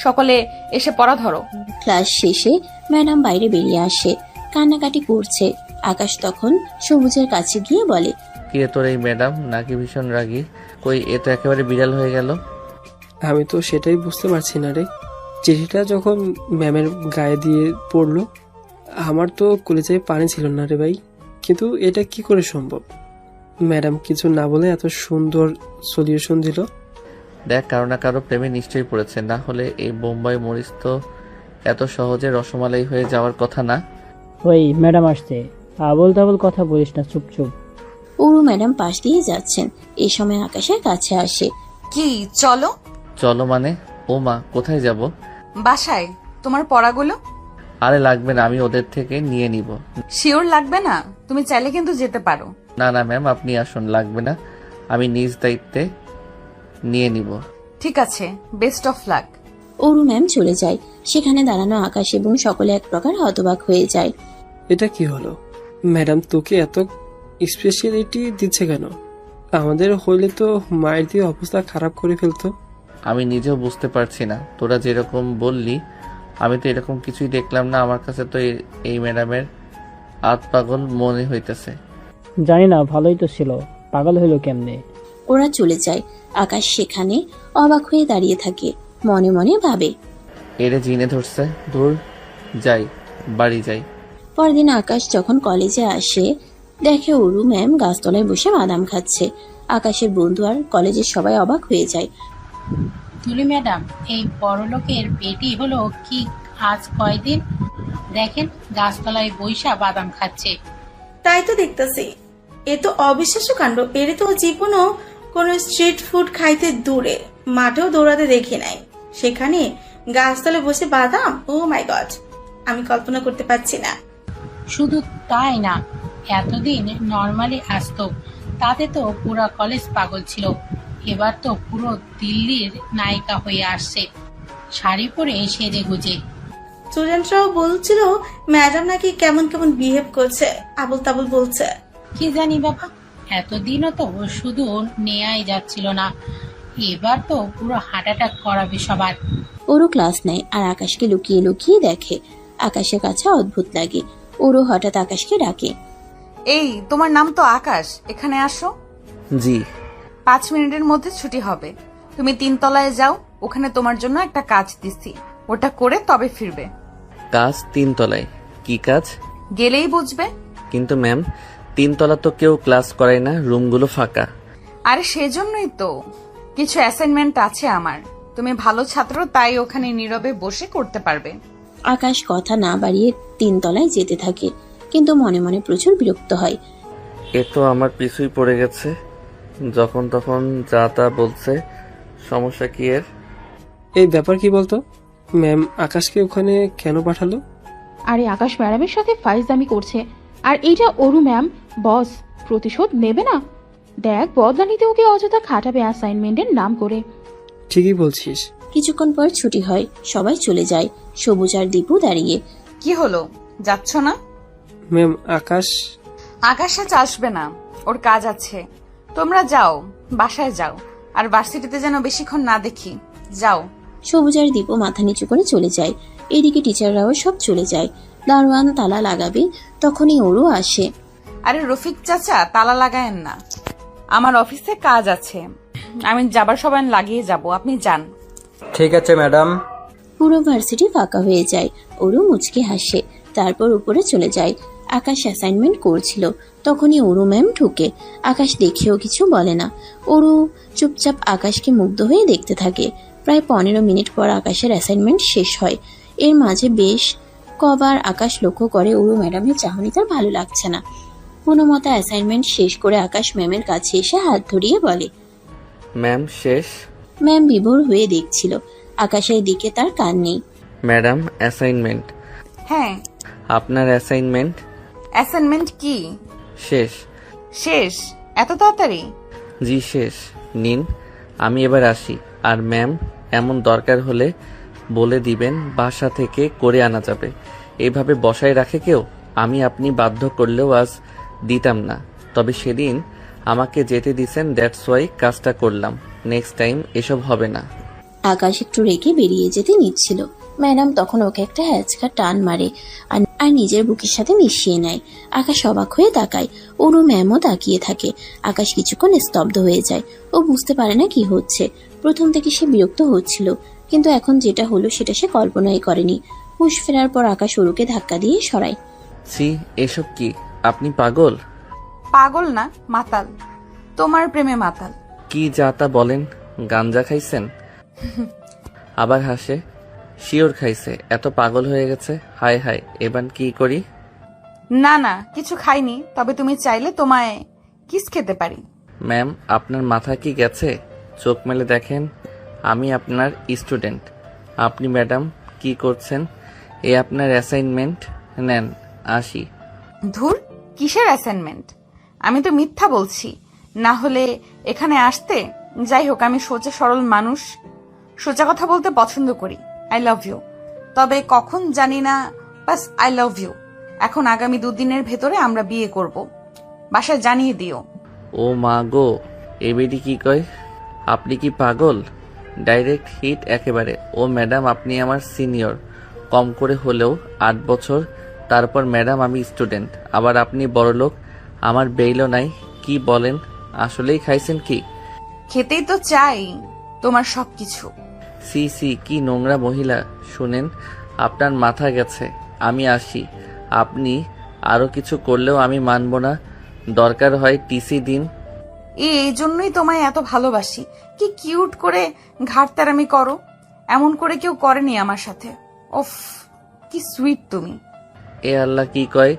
সকলে এসে পড়া ধরো। ক্লাস শেষে ম্যাডাম বাইরে বেরিয়ে আসে, কান্নাকাটি করছে। আকাশ তখন সবুজের কাছে গিয়ে বলে, কি রে তোর এই ম্যাডাম নাকি ভীষণ রাগী? কই, এ তো একেবারে বিড়াল হয়ে গেল। আমি তো সেটাই বুঝতে পারছি না রে। চিঠিটা যখন ম্যামের গায়ে দিয়ে পড়লো, আমার তো কলেজায় পানি ছিল না রে ভাই। কিন্তু এটা কি করে সম্ভব? ম্যাডাম কিছু না বলে এত সুন্দর সলিউশন দিল। দেখ, কারো না কারো প্রেমে নিশ্চয়ই পড়েছে, না হলে এই বোম্বাই মরিচ তো এত সহজে রসমালাই হয়ে যাওয়ার কথা না। ওই ম্যাডাম আসছে, আবল তাবল কথা বলিস না, চুপ চুপ। ওরু ম্যাডাম পাশ দিয়ে যাচ্ছেন, এই সময় আকাশের কাছে আসে। কি চলো? চলো মানে? ও মা, কোথায় যাব? বাসায়। তোমার পড়াগুলো? আরে লাগবে না, আমি ওদের থেকে নিয়ে নিব। শিওর লাগবে না? তুমি চাইলে কিন্তু যেতে পারো। না না ম্যাম, আপনি আসুন, লাগবে না, আমি নিজ দায়িত্বে নিয়ে নিব। ঠিক আছে, best of luck. Oru ma'am চলে যায়। সেখানে দাঁড়ানো আকাশ এবং সকলে এক প্রকার হতবাক হয়ে যায়। এটা কি হলো? ম্যাডাম তোকে এত স্পেশালিটি দিচ্ছে কেন? আমাদের হইলে তো মায়ের দিয়ে অবস্থা খারাপ করে ফেলতো। আমি নিজেও বুঝতে পারছি না, তোরা যেরকম বললি আমি তো এরকম কিছুই দেখলাম না। আমার কাছে তো এই ম্যাডামের আত পাগল মনে হইতেছে। জানি না, ভালোই তো ছিল, পাগল হইলো কেমনে? ওরা চলে যায়। আকাশ সেখানে অবাক হয়ে দাঁড়িয়ে থাকে, মনে মনে ভাবে, এরে জিনে ধরছে। দূর, যাই, বাড়ি যাই। পরদিন আকাশ যখন কলেজে আসে, দেখে ওরু ম্যাম গাছতলায় বসে বাদাম খাচ্ছে। আকাশের বন্ধু আর কলেজের সবাই অবাক হয়ে যায়। তুলি ম্যাডাম, এই বড়লোকের বেটি হলো কি আজ কয়দিন? দেখেন গাছতলায় বৈশা বাদাম খাচ্ছে। তাই তো দেখতেছি, এ তো অবিশ্বাস্য কাণ্ড। এর তো জীবনও কোনো স্ট্রিট ফুড খাইতে দূরে, মাঠেও দৌড়াতে দেখি নাই, সেখানে গাছতলে বসে বাদাম। ও মাই গড, আমি কল্পনা করতে পারছি না। শুধু তাই না, এতদিন নর্মালি আসতো, তাতে তো পুরো কলেজ পাগল ছিল। এবার তো পুরো দিল্লির নায়িকা হয়ে আসছে, শাড়ি পরে সেজে গুজে। স্টুডেন্টরাও বলছিল ম্যাডাম নাকি কেমন কেমন বিহেভ করছে, আবল তাবল বলছে। কি জানি বাবা, এতদিনও তো শুধু নেয়াই যাচ্ছিল না, এবার তো পুরো হার্ট অ্যাটাক করাবে সবার। ওরও ক্লাস নেয় আর আকাশকে লুকিয়ে লুকিয়ে দেখে। আকাশের কাছে অদ্ভুত লাগে। ওরও হঠাৎ আকাশকে ডাকে, এই তোমার নাম তো আকাশ, এখানে আসো। জি। 5 মিনিটের মধ্যে ছুটি হবে। তুমি 3 তলায় যাও, ওখানে তোমার জন্য একটা কাজ দিছি, ওটা করে তবে ফিরবে। কাজ 3 তলায়? কি কাজ? গেলেই বুঝবে। কিন্তু ম্যাম, 3 তলা তো কেউ ক্লাস করায় না, রুমগুলো ফাঁকা। আরে সেজন্যই তো, কিছু অ্যাসাইনমেন্ট আছে আমার। তুমি ভালো ছাত্র, তাই ওখানে নীরবে বসে করতে পারবে। আকাশ কথা না বাড়িয়ে 3 তলায় যেতে থাকে, কিন্তু মনে মনে প্রচুর বিরক্ত হয়। এ তো আমার পিছুই পড়ে গেছে, যখন তখন যা তা বলছে। সমস্যা কি এর? এই ব্যাপার কি বলতো? ম্যাম আকাশকে ওখানে কেন পাঠালো? আরে আকাশ ম্যাডামের সাথে ফাইজলামি করছে, আর এইটা অরু ম্যাম বস, প্রতিশোধ নেবে না। দেখ, বদলা নিতে ওকে অযথা খাটাবে অ্যাসাইনমেন্টের নাম করে। ঠিকই বলছিস। কিছুক্ষণ পর ছুটি হয়, সবাই চলে যায়। সবুজ আর দীপু দাঁড়িয়ে। কি হলো, যাচ্ছ না? ম্যাম আকাশ আজ আসবে না, ওর কাজ আছে। তোমরা যাও, বাসায় যাও, আর ভার্সিটিতে যেন বেশিক্ষণ না দেখি। যাও। সবুজ আর দীপু মাথা নিচু করে চলে যায়। এদিকে টিচাররাও সব চলে যায়। দারোয়ান তালা লাগাবে, তখনই ওরও আসে। আরে রফিক চাচা, তালা লাগায়েন না, আমার অফিসে কাজ আছে, আমি যাবার সময় লাগিয়ে যাব, আপনি যান। ঠিক আছে ম্যাডাম। পুরো ভার্সিটি ফাঁকা হয়ে যায়। ওরু মুচকি হাসে, তারপর উপরে চলে যায়। আকাশ অ্যাসাইনমেন্ট করছিল, তখনই ওরু ম্যাম ঢুকে। আকাশ দেখেও কিছু বলে না। ওরু চুপচাপ আকাশকে মুগ্ধ হয়ে দেখতে থাকে। প্রায় 15 মিনিট পর আকাশের অ্যাসাইনমেন্ট শেষ হয়। এর মাঝে বেশ কবার আকাশ লক্ষ্য করে ওরু ম্যাডামের চাহনি তার ভালো লাগছে না। কোনো মতো অ্যাসাইনমেন্ট শেষ করে আকাশ ম্যামের কাছে এসে হাত ধরিয়ে বলে, ম্যাম শেষ। ম্যাম বিভোর হয়ে দেখছিল, আকাশের দিকে তার কান নেই। Madam assignment. হ্যাঁ, আপনার অ্যাসাইনমেন্ট অ্যাসাইনমেন্ট কি শেষ? শেষ? এত তাড়াতাড়ি? জি শেষ। নিন, আমি এবার আসি। আর ম্যাম, এমন দরকার হলে বলে দিবেন, বাসা থেকে করে আনা যাবে। এইভাবে বসায় রাখে কেউ? আমি আপনি বাধ্য করলেও আজ দিতাম না, তবে সেদিন আমাকে যেতে দিছেন, দ্যাটস ওয়াই কাজটা করলাম। নেক্সট টাইম এসব হবে না। আকাশ একটু রেগে বেরিয়ে যেতে নিচ্ছিল, ম্যাডাম তখন ওকে একটা হ্যাচকা টান মারে আর নিজের বুকের সাথে মিশিয়ে নেয়। আকাশ অবাক হয়ে তাকায়, ওরও ম্যামও তাকিয়ে থাকে। আকাশ কিছুক্ষণ স্তব্ধ হয়ে যায়। ও বুঝতে পারে না কি হচ্ছে। প্রথম থেকে সে বিরক্ত হচ্ছিল, কিন্তু এখন যেটা হলো সেটা সে কল্পনাই করেনি। হুঁশ ফেরার পর আকাশ ওরুকে ধাক্কা দিয়ে সরায়। ছি, এসব কি? আপনি পাগল? পাগল না, মাতাল, তোমার প্রেমে মাতাল। কি যা তা বলেন? গাঞ্জা খাইছেন? আবার হাসে। শিওর খাইছে, এত পাগল হয়ে গেছে। হায় হায়, এবার কি করি? না না, কিছু খাইনি, তবে তুমি চাইলে তোমায় কিস খেতে পারি। ম্যাম, আপনার মাথা কি গেছে? চোখ মেলে দেখেন, আমি আপনার স্টুডেন্ট। আপনি ম্যাডাম কি করছেন? এ আপনার অ্যাসাইনমেন্ট, নেন। আসি। ধুর, কিসের অ্যাসাইনমেন্ট? আমি তো মিথ্যা বলছি, না হলে এখানে আসতে। যাই হোক, আমি সোজা সরল মানুষ, সোজা কথা বলতে পছন্দ করি। আই লাভ ইউ, তবে কখন জানি না, বাস আই লাভ ইউ। এখন আগামী 2 দিনের ভেতরে আমরা বিয়ে করব, বাসায় জানিয়ে দিও। ও মা গো, এ বেডি কি কয়? আপনি কি পাগল? ডাইরেক্ট হিট একেবারে। ও ম্যাডাম, আপনি আমার সিনিয়র, কম করে হলেও 8 বছর। তারপর ম্যাডাম আমি স্টুডেন্ট, আবার আপনি বড়লোক, আমার বেইলও নাই। কি বলেন? আসলেই খাইছেন কি? খেতেই তো চাই তোমার সবকিছু। সি সি, কি নোংরা মহিলা। শুনেন, আপনার মাথা গেছে। আমি আসি। আপনি আরো কিছু করলেও আমি মানব না। দরকার হয় টিসি দিন। এই জন্যই তোমায় এত ভালোবাসি। কি কিউট করে ঘাড়তেরামি করো, এমন করে কেউ করেনি আমার সাথে। ওফ, কি সুইট তুমি। এ আল্লাহ, কি কয়?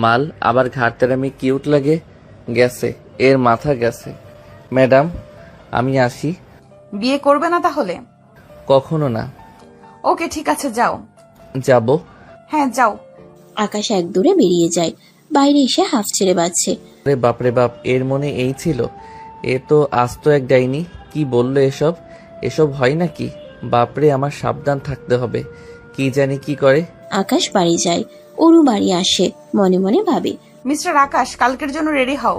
মাল আবার ঘাড়তেরামি কিউট লাগে? গেছে, এর মাথা গেছে। ম্যাডাম আমি আসি। বিয়ে করবে না তাহলে? কখনো না। ওকে, ঠিক আছে, যাও। যাব? হ্যাঁ, যাও। আকাশ এক দূরে বেরিয়ে যায়। বাইরে এসে হাফ ছেড়ে বাজছে। রে বাপরে বাপ, এর মনে এই ছিল? এ তো আস্ত এক ডাইনি। কি বললো এসব? এসব হয় নাকি? বাপরে, আমার সাবধান থাকতে হবে। কি জানি কি করে। আকাশ বাড়ি যায়, ওরু বাড়ি আসে। মনে মনে ভাবে, মিস্টার আকাশ, কালকের জন্য রেডি হও,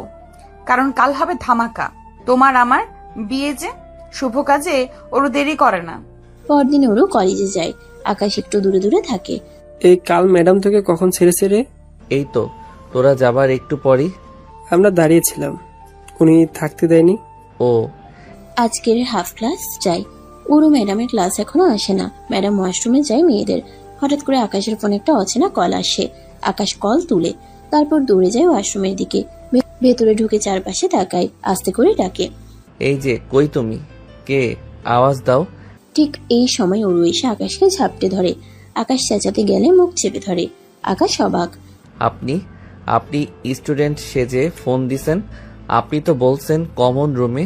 কারণ কাল হবে ধামাকা। তোমার আমার বিয়ে যে, শুভ কাজে ওরও দেরি করে না। পরদিন ওরু কলেজে যায়। আকাশ একটু দূরে দূরে থাকে। এই কাল ম্যাডাম তোকে কখন ছেড়েছে রে? এই তো তোরা যাবার একটু পরই। আমরা দাঁড়িয়েছিলাম, উনি থাকতে দেয়নি। ও, আজকের হাফ ক্লাস যায়। ওরু ম্যাডামের ক্লাস এখনো আসে না। ম্যাডাম ওয়াশরুমে যায় মেয়েদের। হঠাৎ করে আকাশের ফোনে একটা অচেনা কল আসে। আকাশ কল তুলে, তারপর দৌড়ে যায় ওয়াশরুমের দিকে। ভেতরে ঢুকে চারপাশে তাকায়, আস্তে করে ডাকে, এই যে, কই তুমি? কে? আওয়াজ দাও। ঠিক এই সময় ওরু এসে আকাশকে ঝাপটে ধরে। আকাশ চেঁচাতে গেলে মুখ চেপে ধরে। আকাশ অবাক। আপনি আপনি স্টুডেন্ট সেজে ফোন দিছেন? আপনি তো বলছেন কমন রুমে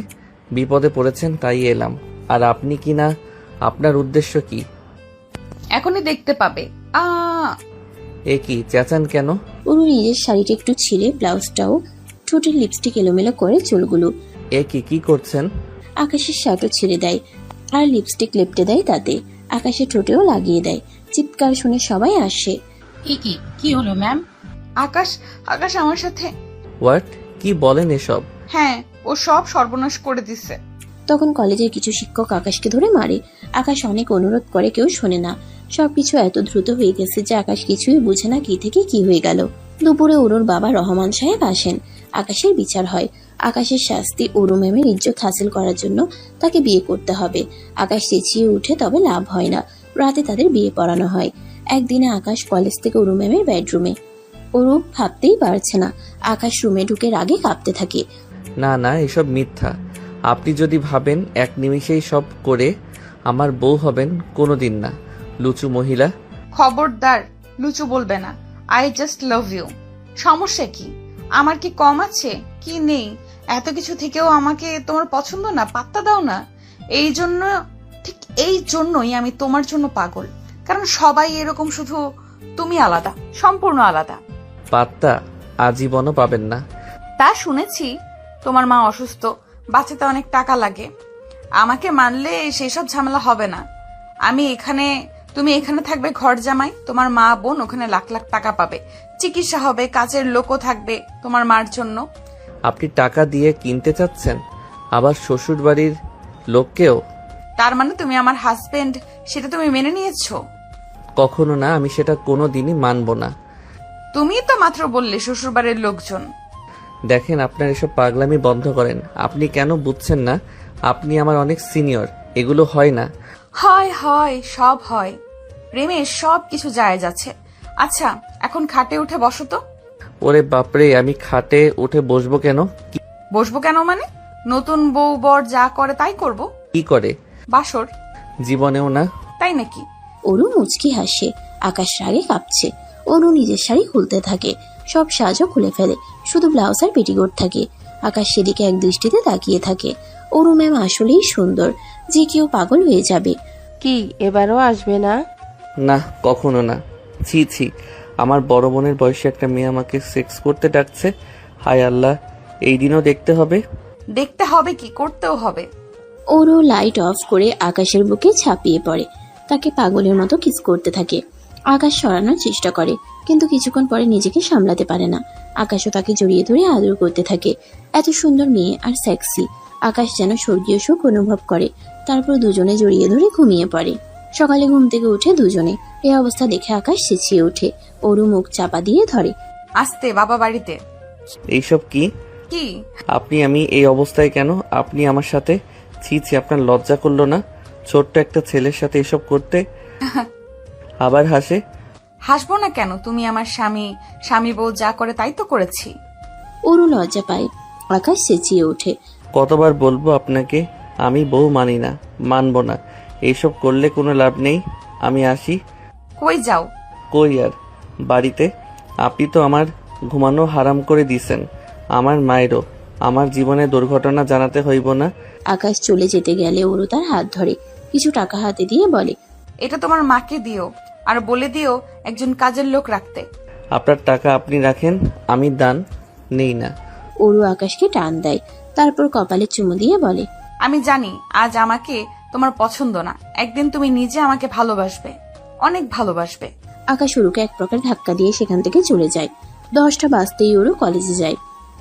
বিপদে পড়েছেন, তাই এলাম। আর আপনি কি না? আপনার উদ্দেশ্য কি? এখনই দেখতে পাবে। এ কি চেঁচান কেন? ওরু নিজের শাড়িটা একটু ছিঁড়ে, ব্লাউজটাও, ঠোঁটের লিপস্টিক এলোমেলো করে চুলগুলো। এ কি করছেন? আকাশের শার্টও ছিঁড়ে দেয় আর লিপস্টিক লেপটে দেয় তাতে। আকাশের ঠোঁটেও লাগিয়ে দেয়। চিৎকার শুনে সবাই আসে। কি হলো ম্যাম? আকাশ আকাশ আমার সাথে। হোয়াট? কি বলেন এসব? হ্যাঁ, ও সব সর্বনাশ করে দিছে। তখন কলেজের কিছু শিক্ষক আকাশকে ধরে মারে। আকাশ অনেক অনুরোধ করে, কেউ শোনে না। সবকিছু এত দ্রুত হয়ে গেছে যে আকাশ কিছুই বুঝে না কি থেকে কি হয়ে গেল। দুপুরে অরুর বাবা রহমান সাহেব আসেন। আকাশের বিচার হয়। আকাশের শাস্তি, অরু ম্যামের ইজ্জত হাসিল করার জন্য তাকে বিয়ে করতে হবে। আকাশ চেঁচিয়ে উঠে, তবে লাভ হয় না। রাতে তাদের বিয়ে পড়ানো হয়। একদিনে আকাশ কলেজ থেকে অরু ম্যামের বেডরুমে। অরু ভাবতেই পারছে না। আকাশ রুমে ঢুকে রাগে কাঁপতে থাকে। না না, এসব মিথ্যা। আপনি যদি ভাবেন এক নিমিষেই সব করে আমার বউ হবেন, কোনোদিন না। লুচু মহিলা। খবরদার লুচু বলবে না। I just love you. সমস্যা কি? আমার কি কম আছে? কি নেই? এত কিছু থেকেও আমাকে তোমার পছন্দ না? পাত্তা দাও না। এই জন্য, ঠিক এই জন্যই আমি তোমার জন্য পাগল। কারণ সবাই এরকম, শুধু তুমি আলাদা, সম্পূর্ণ আলাদা। পাত্তা আজীবনও পাবেন না। তা শুনেছি। তোমার মা অসুস্থ, বাঁচাতে অনেক টাকা লাগে। আমাকে মানলে সেসব ঝামেলা হবে না। তুমি এখানে থাকবে ঘর জামাই, তোমার মা বোন ওখানে লাখ লাখ টাকা পাবে, চিকিৎসা হবে, কাজের লোকও থাকবে তোমার মার জন্য। আপনি টাকা দিয়ে কিনতে চাচ্ছেন, আবার শ্বশুর বাড়ির লোককেও? তার মানে তুমি আমার হাজবেন্ড, সেটা তুমি মেনে নিয়েছো? কখনো না, আমি সেটা কোনো দিনই মানব না। তুমি তো মাত্র বললে শ্বশুর বাড়ির লোকজন। দেখেন, আপনার এসব পাগলামি বন্ধ করেন। আপনি কেন বুঝছেন না? আপনি আমার অনেক সিনিয়র। এগুলো হয় না। হয় হয়, সব হয়। প্রেমে সব কিছু জায়েজ আছে। আচ্ছা, এখন খাটে উঠে বসো তো। ওরে বাপরে, আমি খাটে উঠে বসবো কেন? বসবো কেন মানে? নতুন বউ বর যা করে তাই করব। কি করে? বাসর। জীবনেও না। তাই নাকি? অরু মুচকি হাসে। আকাশ রাগে কাঁপছে। অরু নিজের শাড়ি খুলতে থাকে। সব সাজও খুলে ফেলে, শুধু ব্লাউজ আর পেটিকোট থাকে। আকাশ সেদিকে এক দৃষ্টিতে তাকিয়ে থাকে। অরু ম্যাম আসলেই সুন্দর, যে কেউ পাগল হয়ে যাবে। কি এবারও আসবে না? না, কখনো না। ছি ছি, আমার বড় বোনের বয়সী একটা মেয়ে আমাকে সেক্স করতে ডাকছে। হায় আল্লাহ, এই দিনও দেখতে হবে? দেখতে হবে কি, করতেও হবে। অরু লাইট অফ করে আকাশের বুকে ঝাঁপিয়ে পড়ে, তাকে পাগলের মতো কিস করতে থাকে। আকাশ সরানোর চেষ্টা করে, কিন্তু কিছুক্ষণ পরে নিজেকে সামলাতে পারে না। আকাশও তাকে জড়িয়ে ধরে আদর করতে থাকে। এত সুন্দর মেয়ে আর সেক্সি। আকাশ যেন স্বর্গীয় সুখ অনুভব করে। তারপর দুজনে জড়িয়ে ধরে ঘুমিয়ে পড়ে। সকালে ঘুম থেকে উঠে দুজনে। এই অবস্থা দেখে আকাশ চেঁচিয়ে ওঠে। অরু মুখ চাপা দিয়ে ধরে। আসতে বাবা বাড়িতে। এইসব কি? কি? আমি এই অবস্থায় কেন? আপনি আমার সাথে? ছি ছি, আপনার লজ্জা করলো না ছোট্ট একটা ছেলের সাথে এসব করতে? আবার হাসে। হাসবো না কেন? তুমি আমার স্বামী বউ যা করে তাই তো করেছি। অরু লজ্জা পায়। আকাশ চেঁচিয়ে ওঠে। কতবার বলবো আপনাকে, আমি বউ মানি না, মানবো না। এইসব করলে কোনো লাভ নেই। আমি আসি। কই যাও? কই আর, বাড়িতে। আপনি তো আমার ঘুমানো হারাম করে দিছেন। আমার মায়েরও আমার জীবনে দুর্ঘটনা জানাতে হইব না। আকাশ চলে যেতে গেলে অরু তার হাত ধরে, কিছু টাকা হাতে দিয়ে বলে, এটা তোমার মাকে দিও, আর বলে দিও একজন কাজের লোক রাখতে। আপনার টাকা আপনি রাখেন, আমি দান নেই না। অরু আকাশকে টান দেয়, তারপর কপালে চুমু দিয়ে বলে, আমি জানি আজ আমাকে তোমার পছন্দ না, একদিন তুমি নিজে আমাকে ভালোবাসবে, অনেক ভালোবাসবে। আকাশ অরুকে এক প্রকার ধাক্কা দিয়ে সেখান থেকে চলে যায়। 10টা বাজতেই অরু কলেজে যায়।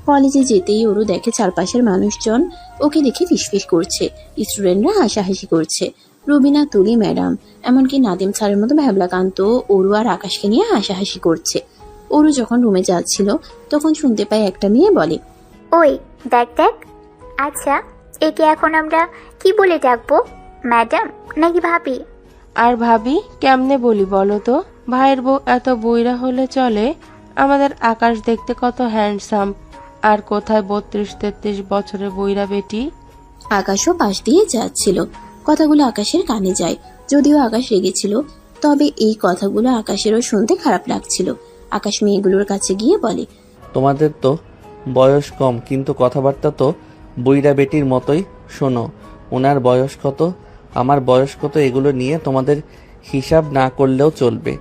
কলেজে যেতেই অরু দেখে চারপাশের মানুষজন ওকে দেখে ফিসফিস করছে। স্টুডেন্টরা হাসাহাসি করছে। রুবিনা, তুলি ম্যাডাম, এমনকি নাদিম স্যারের মতো ভ্যাবলাকান্ত অরু আর আকাশকে নিয়ে হাসাহাসি করছে। অরু যখন রুমে যাচ্ছিল তখন শুনতে পায় একটা মেয়ে বলে, ওই দেখ দেখ। আচ্ছা, একে এখন আমরা কি বলে ডাকবো, ম্যাডাম নাকি ভাবি? আর ভাবি কেমনে বলি বলো তো? ভাইয়ের বউ এত বইরা হলে চলে? আমাদের আকাশ দেখতে কত হ্যান্ডসাম, আর কোথায় 32-33 বছরের বইরা বেটি। আকাশও পাশ দিয়ে যাচ্ছিল। কথাগুলো আকাশের কানে যায়। যদিও আকাশ রেগেছিল, তবে এই কথাগুলো আকাশেরও শুনতে খারাপ লাগছিল। আকাশ মেয়েগুলোর কাছে গিয়ে বলে, তোমাদের তো বয়স কম, কিন্তু কথাবার্তা তো বইরা বেটির মতোই। শোনো, ওনার বয়স কত, আমার বয়স কত, এগুলো নিয়ে তোমাদের হিসাব না করলেও চলবে।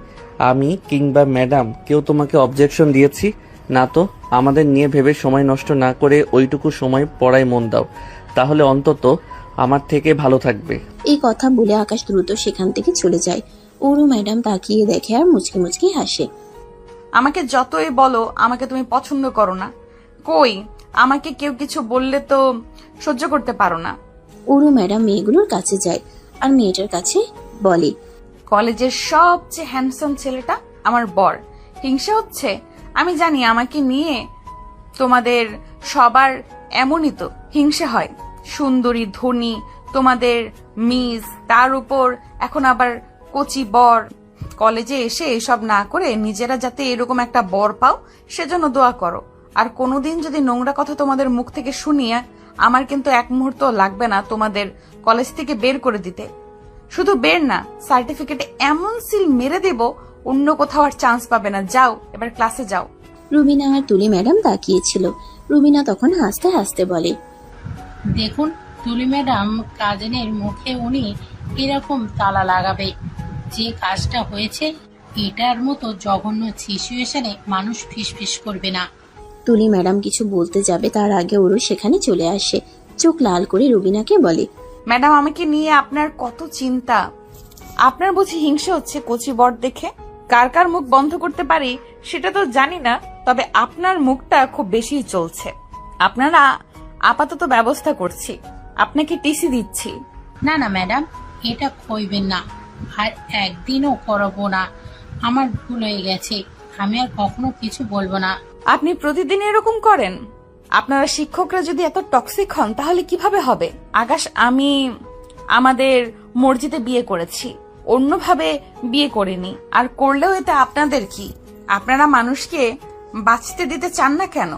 আমি কিংবা ম্যাডাম কেউ তোমাকে অবজেকশন দিয়েছি না তো? আমাদের নিয়ে ভেবে সময় নষ্ট না করে ওইটুকু সময় পড়ায় মন দাও, তাহলে অন্তত আমার থেকে ভালো থাকবে। এই কথা বলে আকাশ দ্রুত সেখান থেকে চলে যায়। অরু ম্যাডাম তাকিয়ে দেখে আর মুচকি মুচকি হাসে। আমাকে যতই বলো আমাকে তুমি পছন্দ করো না, কই আমাকে কেউ কিছু বললে তো সহ্য করতে পারো না। অরু ম্যাডাম মেয়েগুলোর কাছে যায় আর মেয়েটার কাছে বলে, কলেজের সবচেয়ে হ্যান্ডসাম ছেলেটা আমার বর, হিংসা হচ্ছে? আমি জানি আমাকে নিয়ে তোমাদের সবার এমনই তো হিংসে হয়। সুন্দরী, ধনী, তোমাদের মিস, তার উপর এখন আবার কচি বর। কলেজে এসে এসব না করে নিজেরা যাতে এরকম একটা বর পাও সেজন্য দোয়া করো। আর কোনোদিন যদি নোংরা কথা তোমাদের মুখ থেকে শুনিয়ে, আমার কিন্তু এক মুহূর্ত লাগবে না তোমাদের কলেজ থেকে বের করে দিতে। শুধু বের না, সার্টিফিকেটে এমন সিল মেরে দেব অন্য কোথাও আর চান্স পাবে না। যাও, এবার ক্লাসে যাও। রুবিনা আর তুলি ম্যাডাম তাকিয়েছিল। রুবিনা তখন হাসতে হাসতে বলে, দেখুন তুলি ম্যাডাম, কাজিনের মুখে উনি এরকম তালা লাগাবে। যে কাজটা হয়েছে এটার মতো জঘন্য সিচুয়েশনে মানুষ ফিসফিস করবে না। তুলি ম্যাডাম কিছু বলতে যাবে তার আগে ওরও সেখানে চলে আসে। চোখ লাল করে রুবিনাকে বলে, ম্যাডাম, আমাকে নিয়ে আপনার কত চিন্তা। আপনার বুঝি হিংসে হচ্ছে কচি বর দেখে? কার কার মুখ বন্ধ করতে পারি সেটা তো জানি না, তবে আপনার মুখটা খুব বেশি চলছে। আপনারা আপাতত ব্যবস্থা করছি, আপনাকে টিসি দিচ্ছি। না না ম্যাডাম, এটা কইবেন না, আর একদিনও করবো না। আমার ভুল হয়ে গেছে, আমি আর কখনো কিছু বলবো না। আপনি প্রতিদিন এরকম করেন? আপনারা শিক্ষকরা যদি এত টক্সিক হন তাহলে কিভাবে হবে? আকাশ, আমি আমাদের মসজিদে বিয়ে করেছি, অন্যভাবে বিয়ে করিনি। আর করলেও এতে আপনাদের কি? আপনারা মানুষকে বাঁচতে দিতে চান না কেন?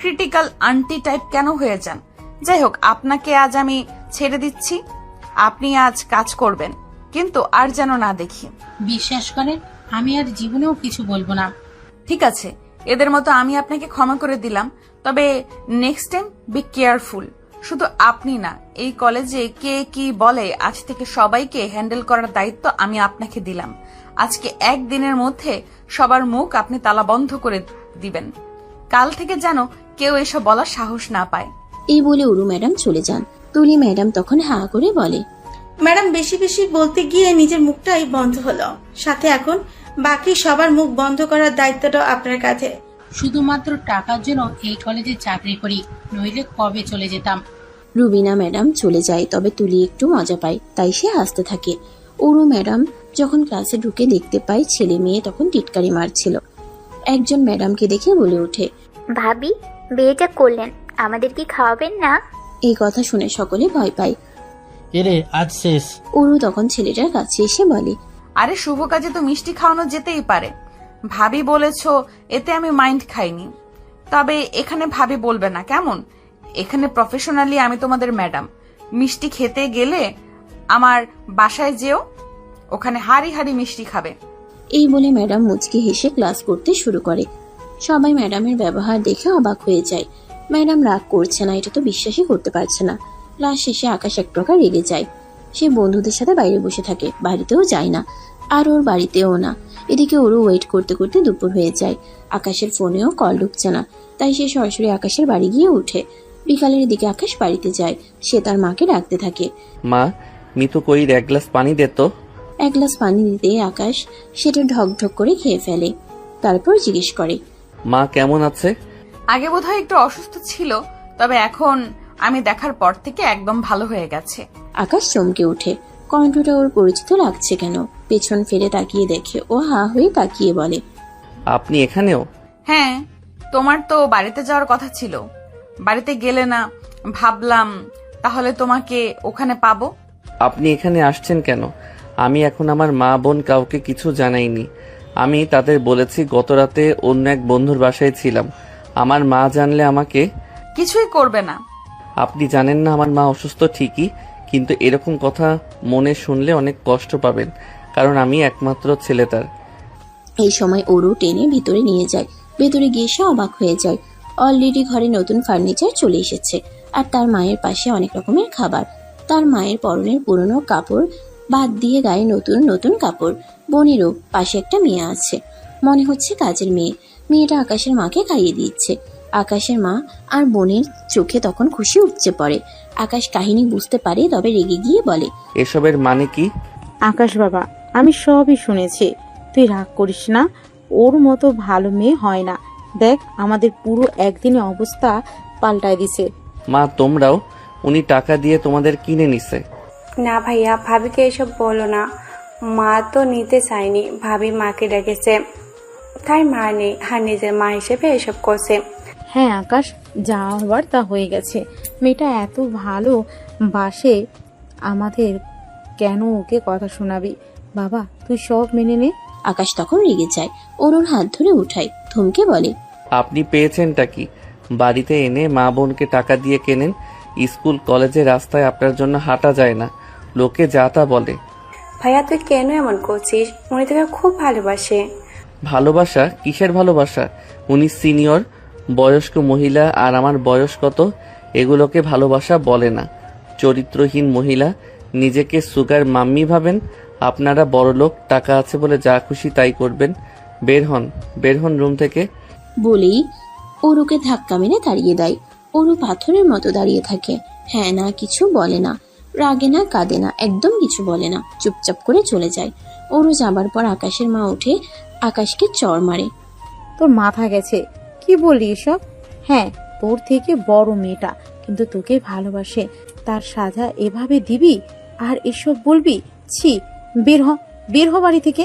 ক্রিটিক্যাল আন্টি টাইপ কেন হয়ে যান? যাই হোক, আপনাকে আজ আমি ছেড়ে দিচ্ছি। আপনি আজ কাজ করবেন, কিন্তু আর যেন না দেখি। বিশ্বাস করেন, আমি আর জীবনেও কিছু বলবো না। ঠিক আছে, এদের মতো আমি আপনাকে ক্ষমা করে দিলাম, তবে নেক্সট টাইম বি কেয়ারফুল। শুধু আপনি না, এই কলেজে কে কি বলে আজ থেকে সবাইকে হ্যান্ডেল করার দায়িত্ব আমি আপনাকে দিলাম। আজকে একদিনের মধ্যে সবার মুখ আপনি তালা বন্ধ করে দিবেন। কাল থেকে যেন কেউ এসব বলার সাহস না পায়। এই বলে উরু ম্যাডাম চলে যান। তুলি ম্যাডাম তখন হা করে বলে, ম্যাডাম বেশি বেশি বলতে গিয়ে নিজের মুখটাই বন্ধ হলো, সাথে এখন বাকি সবার মুখ বন্ধ করার দায়িত্বটাও আপনার কাছে। শুধুমাত্র টাকার জন্য এই কলেজে চাকরি করি, নইলে কবে চলে যেতাম। রুবিনা ম্যাডাম চলে যায়, তবে তুলি একটু মজা পায়, তাই সে হাসতে থাকে। উরু ম্যাডাম যখন ক্লাসে ঢুকে দেখতে পায় ছেলে মেয়ে তখন টিটকারি মারছিল। একজন ম্যাডামকে দেখে বলে ওঠে, ভাবি, বিয়েটা করলেন, আমাদের কি খাওয়াবেন না? এই কথা শুনে সকলে ভয় পায়। এরে আজ শেষ। উরু তখন ছেলেটার কাছে এসে বলে, আরে শুভ কাজে তো মিষ্টি খাওয়ানো যেতেই পারে। ভাবি বলেছ, এতে আমি মাইন্ড খাইনি। তবে এখানে ভাবি বলবে না, কেমন? এখানে প্রফেশনালি আমি তোমাদের ম্যাডাম। মিষ্টি খেতে গেলে আমার বাসায় যেও, ওখানে হাড়ি হাড়ি মিষ্টি খাবে। এই বলে ম্যাডাম মুচকি হেসে ক্লাস করতে শুরু করে। সবাই ম্যাডামের ব্যবহার দেখে অবাক হয়ে যায়। ম্যাডাম রাগ করছে না, এটা তো বিশ্বাসই করতে পারছে না। ক্লাস শেষে আকাশ এক প্রকার রেগে যায়। সে বন্ধুদের সাথে বাইরে বসে থাকে, বাড়িতেও যায় না, আর ওর বাড়িতেও না। এদিকে ওরও ওয়েট করতে করতে দুপুর হয়ে যায়। আকাশের ফোনেও কল ঢুকছে না, তাই সে সরাসরি আকাশের বাড়ি গিয়ে ওঠে। বিকালের দিকে আকাশ বাড়িতে যায়। সে তার মাকে ডাকতে থাকে, মা, মিতু কই, এক গ্লাস পানি দে তো। এক গ্লাস পানি দিতে আকাশ সেটা ঢক ঢক করে খেয়ে ফেলে। তারপর জিজ্ঞেস করে, মা কেমন আছে? আগে বোধহয় একটু অসুস্থ ছিল, তবে এখন আমি দেখার পর থেকে একদম ভালো হয়ে গেছে। আকাশ চমকে ওঠে। কণ্ঠটা ওর পরিচিত লাগছে কেন। পেছন ফিরে তাকিয়ে দেখে ও হা হয়ে তাকিয়ে বলে, আপনি এখানেও? হ্যাঁ, তোমার তো বাড়িতে যাওয়ার কথা ছিল, বাড়িতে গেলে না। ভাবলাম তাহলে তোমাকে ওখানে পাবো। আপনি এখানে আসছেন কেন? আমি এখন আমার মা বোন কাউকে কিছু জানাইনি। আমি তাদের বলেছি গতরাতে অন্য এক বন্ধুর বাসায় ছিলাম। আমার মা জানলে আমাকে কিছুই করবে না। আপনি জানেন না আমার মা অসুস্থ ঠিকই, কিন্তু এরকম কথা মনে শুনলে অনেক কষ্ট পাবেন, কারণ আমি একমাত্র ছেলে তার। এই সময় ওরও টেনে ভিতরে নিয়ে যায়। ভেতরে গিয়ে সে অবাক হয়ে যায়। অলরেডি ঘরে নতুন ফার্নিচার চলে এসেছে, আর তার মায়ের পাশে অনেক রকমের খাবার। তার মায়ের পরনের পুরনো কাপড় বাদ দিয়ে গায়ে নতুন নতুন কাপড়। বোনেরও পাশে একটা মেয়ে আছে, মনে হচ্ছে কাজের মেয়ে। মেয়েটা আকাশের মাকে খাইয়ে দিচ্ছে। আকাশের মা আর বোনের চোখে তখন খুশি উপচে পড়ে। আকাশ কাহিনী বুঝতে পারে, তবে রেগে গিয়ে বলে, এসবের মানে কি? আকাশ বাবা, আমি সবই শুনেছি, তুই রাগ করিস না। ওর মতো ভালো মেয়ে হয় না। দেখ, আমাদের পুরো একদিনে অবস্থা পাল্টায় দিছে। মা, তোমরাও? উনি টাকা দিয়ে তোমাদের কিনে নিছে? না ভাইয়া, ভাবিকে এসব বলো না। মা তো নিতে চায়নি, ভাবি মাকে ডেকেছে, তার মা নেই আর নিজের মা হিসেবে এসব করছে। হ্যাঁ আকাশ, যা হবার তা হয়ে গেছে। মেয়েটা এত ভালো বাসে আমাদের, কেন ওকে কথা শোনাবি? বাবা তুই সব মেনে নে। আকাশ তখন রেগে যায়, অরুর হাত ধরে উঠায়, ধমকে বলে, আপনি পেয়েছেনটা কি? বাড়িতে এনে মা বোনকে টাকা দিয়ে কেনেন, স্কুল কলেজে রাস্তায় আপনার জন্য হাঁটা যায় না, লোকে যা তা বলে। ভাইয়া তুই কেন এমন করছিস? উনি তোকে খুব ভালোবাসে। ভালোবাসা? কিসের ভালোবাসা? উনি সিনিয়র বয়স্ক মহিলা আর আমার বয়স কত, এগুলোকে ভালোবাসা বলে না। চরিত্রহীন মহিলা, নিজেকে সুগার মাম্মি ভাবেন। আপনারা বড়লোক, টাকা আছে বলে যা খুশি তাই করবেন। বের হন রুম থেকে। বলেই অরুকে ধাক্কা মেরে তাড়িয়ে দেয়। অরু পাথরের মতো দাঁড়িয়ে থাকে, হ্যাঁ না কিছু বলে না, রাগে না কাঁদে না, একদম কিছু বলে না, চুপচাপ করে চলে যায়। অরু যাবার পর আকাশের মা উঠে আকাশকে চড় মারে। তোর মাথা গেছে, কি বললি এসব? হ্যাঁ তোর থেকে বড় মেয়েটা, কিন্তু তোকে ভালোবাসে, তার সাজা এভাবে দিবি আর এসব বলবি? ছি, বের হ বাড়ি থেকে।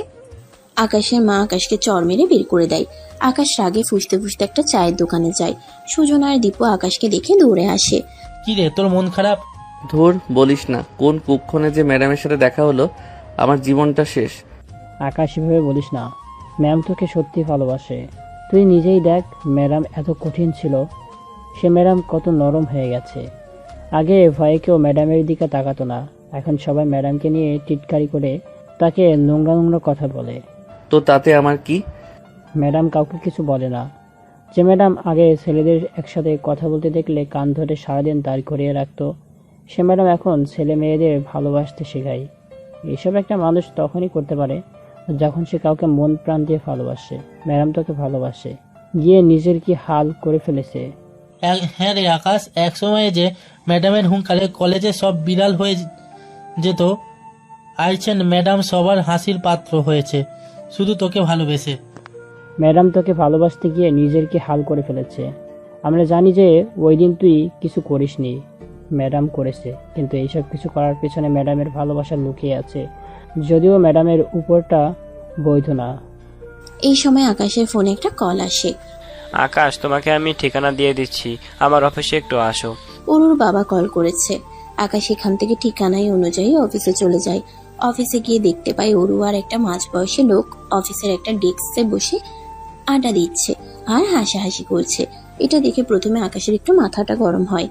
আকাশের মা আকাশকে চড় মেরে বের করে দেয়। আকাশ রাগে ফুসতে ফুসতে একটা চায়ের দোকানে যায়। সুজন আর দীপু আকাশকে দেখে দৌড়ে আসে। কি রে, তোর মন খারাপ? ধুর, বলিস না, কোন কুক্ষণে যে ম্যাডামের সাথে দেখা হলো, আমার জীবনটা শেষ। আকাশ এভাবে বলিস না, ম্যাম তোকে সত্যি ভালোবাসে। তুই নিজেই দেখ, ম্যাডাম এত কঠিন ছিল, সে ম্যাডাম কত নরম হয়ে গেছে। আগে ভয়ে কেউ ম্যাডামের দিকে তাকাতো না, এখন সবাই ম্যাডামকে নিয়ে টিটকারি করে তাকে নোংরা নোংরা কথা বলে। তো তাতে আমার কি? ম্যাডাম কাউকে কিছু বলে না। যে ম্যাডাম আগে ছেলেদের একসাথে কথা বলতে দেখলে কান ধরে সারাদিন দাঁড় করিয়ে রাখতো, সে ম্যাডাম এখন ছেলে মেয়েদের ভালোবাসতে শেখায়। এসব একটা মানুষ তখনই করতে পারে যখন সে কাউকে মন প্রাণ দিয়ে ভালোবাসে। ম্যাডাম তোকে ভালোবাসে, গিয়ে নিজের কি হাল করে ফেলেছে। হ্যাঁ রে আকাশ, এক সময়ে যে ম্যাডামের হুঙ্কারে কলেজে সব বিড়াল হয়ে যেত, আইছেন ম্যাডাম সবার হাসির পাত্র হয়েছে, শুধু তোকে ভালোবেসে। ম্যাডাম তোকে ভালোবাসতে গিয়ে নিজের কি হাল করে ফেলেছে। আমরা জানি যে ওই দিন তুই কিছু করিসনি, ম্যাডাম করেছে, কিন্তু এইসব কিছু করার পেছনে ম্যাডামের ভালোবাসা লুকিয়ে আছে, যদিও ম্যাডামের উপরটা বৈধ না। এই সময় আকাশের ফোনে একটা কল আসে। আকাশ, তোমাকে আমি ঠিকানা দিয়ে দিচ্ছি, আমার অফিসে একটু আসো। অরুর বাবা কল করেছে। আকাশ এখান থেকে ঠিকানায় অনুযায়ী অফিসে চলে যায়। অফিসে গিয়ে দেখতে পায় অরু আর একটা মাঝবয়সী লোক অফিসের একটা ডেস্কে বসে আড্ডা দিচ্ছে আর হাসাহাসি করছে। এটা দেখে প্রথমে আকাশের একটু মাথাটা গরম হয়,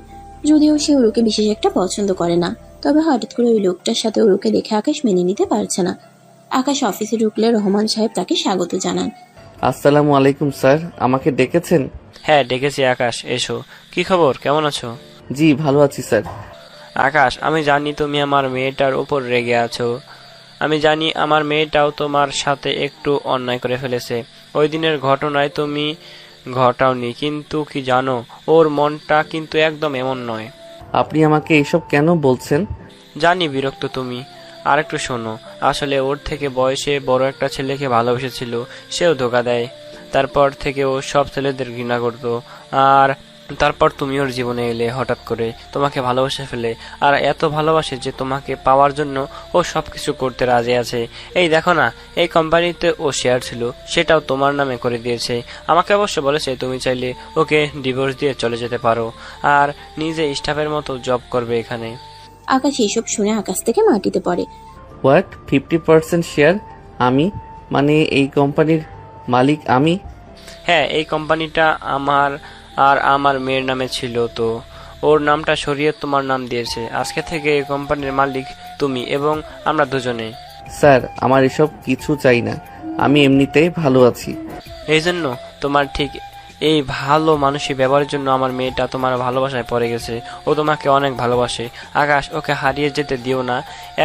যদিও সে অরুকে বিশেষ একটা পছন্দ করে না। তবে হঠাৎ করে ওই লোকটার সাথে অরুকে দেখে আকাশ মেনে নিতে পারছে না। আকাশ অফিসে ঢুকলে রহমান সাহেব তাকে স্বাগত জানান। আসসালামু আলাইকুম স্যার, আমাকে ডেকেছেন? হ্যাঁ ডেকেছি আকাশ, এসো। কি খবর, কেমন আছো? জি ভালো আছি স্যার। আকাশ, আমি জানি তুমি আমার মেয়েটার উপর রেগে আছো। আমি জানি আমার মেয়েটাও তোমার সাথে একটু অন্যায় করে ফেলেছে। ওই দিনের ঘটনায় তুমি ঘটাওনি, কিন্তু কি জানো, ওর মনটা কিন্তু একদম এমন নয়। আপনি আমাকে এইসব কেন বলছেন? জানি বিরক্ত তুমি, আর একটু শোনো। আসলে ওর থেকে বয়সে বড় একটা ছেলেকে ভালোবেসেছিল, সেও ধোকা দেয়। তারপর থেকে ও সব ছেলেদের ঘৃণা করতো, আর তারপর তুমি ওর জীবনে এলে হঠাৎ করে, তোমাকে ভালোবাসে ফেলে, আর এত ভালোবাসে যে তোমাকে পাওয়ার জন্য ও সবকিছু করতে রাজি আছে। এই দেখো না, এই কোম্পানিতে ও শেয়ার ছিল, সেটাও তোমার নামে করে দিয়েছে। আমাকে অবশ্য বলেছে তুমি চাইলে ওকে ডিভোর্স দিয়ে চলে যেতে পারো, আর নিজে স্টাফের মতো জব করবে এখানে। আকাশ এসব শুনে আকাশ থেকে মাটিতে পড়ে। What, 50% share? আমি, মানে এই কোম্পানির মালিক আমি? হ্যাঁ, এই কোম্পানিটা আমার আর আমার মেয়ের নামে ছিল, তো ওর নামটা সরিয়ে তোমার নাম দিয়েছে। আজকে থেকে এই কোম্পানির মালিক তুমি এবং আমরা দুজনে। স্যার, আমার এসব কিছু চাই না, আমি এমনিতেই ভালো আছি। এই জন্য তোমার ঠিক এই ভালো মানুষই ব্যবহারের জন্য আমার মেয়েটা তোমার ভালোবাসায় পড়ে গেছে। ও তোমাকে অনেক ভালোবাসে আকাশ, ওকে হারিয়ে যেতে দিও না।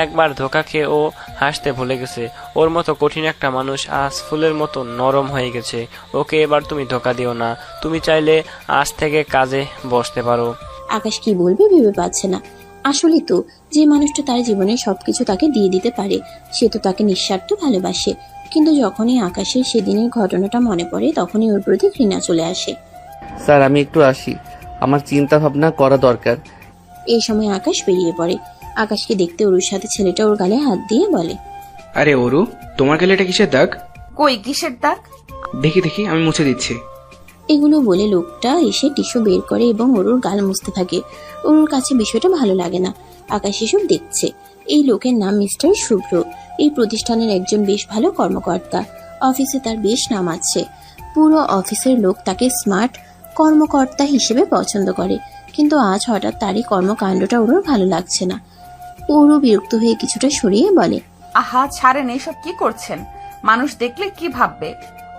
একবার ধোকা খেয়ে ও হাসতে ভুলে গেছে। ওর মতো কঠিন একটা মানুষ আজ ফুলের মতো নরম হয়ে গেছে। ওকে এবার তুমি ধোকা দিও না। তুমি চাইলে আজ থেকে কাজে বসতে পারো। আকাশ কি বলবে ভেবে পাচ্ছে না। আসলে তো যে মানুষটা তার জীবনে সবকিছু তাকে দিয়ে দিতে পারে, সে তো তাকে নিঃস্বার্থ ভালোবাসে। কিন্তু যখনই আকাশের সেদিনের ঘটনাটা মনে পড়ে, তখনই ওর প্রতি ঘৃণা চলে আসে। স্যার, আমি একটু আসি, আমার চিন্তা ভাবনা করা দরকার। এই সময় আকাশ বেরিয়ে পড়ে। আকাশকে দেখতে অরুর সাথে ছেলেটা ওর গালে হাত দিয়ে বলে, আরে অরু, তোমার গালে এটা কিসের দাগ? কই কিসের দাগ? দেখি দেখি আমি মুছে দিচ্ছি। এগুলো বলে লোকটা এসে টিস্যু বের করে এবং অরুর গাল মুছতে থাকে। অরুর কাছে বিষয়টা ভালো লাগে না। আকাশ এসব দেখছে। এই লোকের নাম মিস্টার শুভ্র। এই প্রতিষ্ঠানের একজন বেশ ভালো কর্মকর্তা। অফিসে তার বেশ নাম আছে। পুরো অফিসের লোক তাকে স্মার্ট কর্মকর্তা হিসেবে পছন্দ করে। কিন্তু আজ হঠাৎ তারই কর্মকাণ্ডটা ওর ভালো লাগছে না। ওরও বিরক্ত হয়ে কিছুটা সরিয়ে বলে, আহা ছাড়েন, এসব কি করছেন? মানুষ দেখলে কি ভাববে?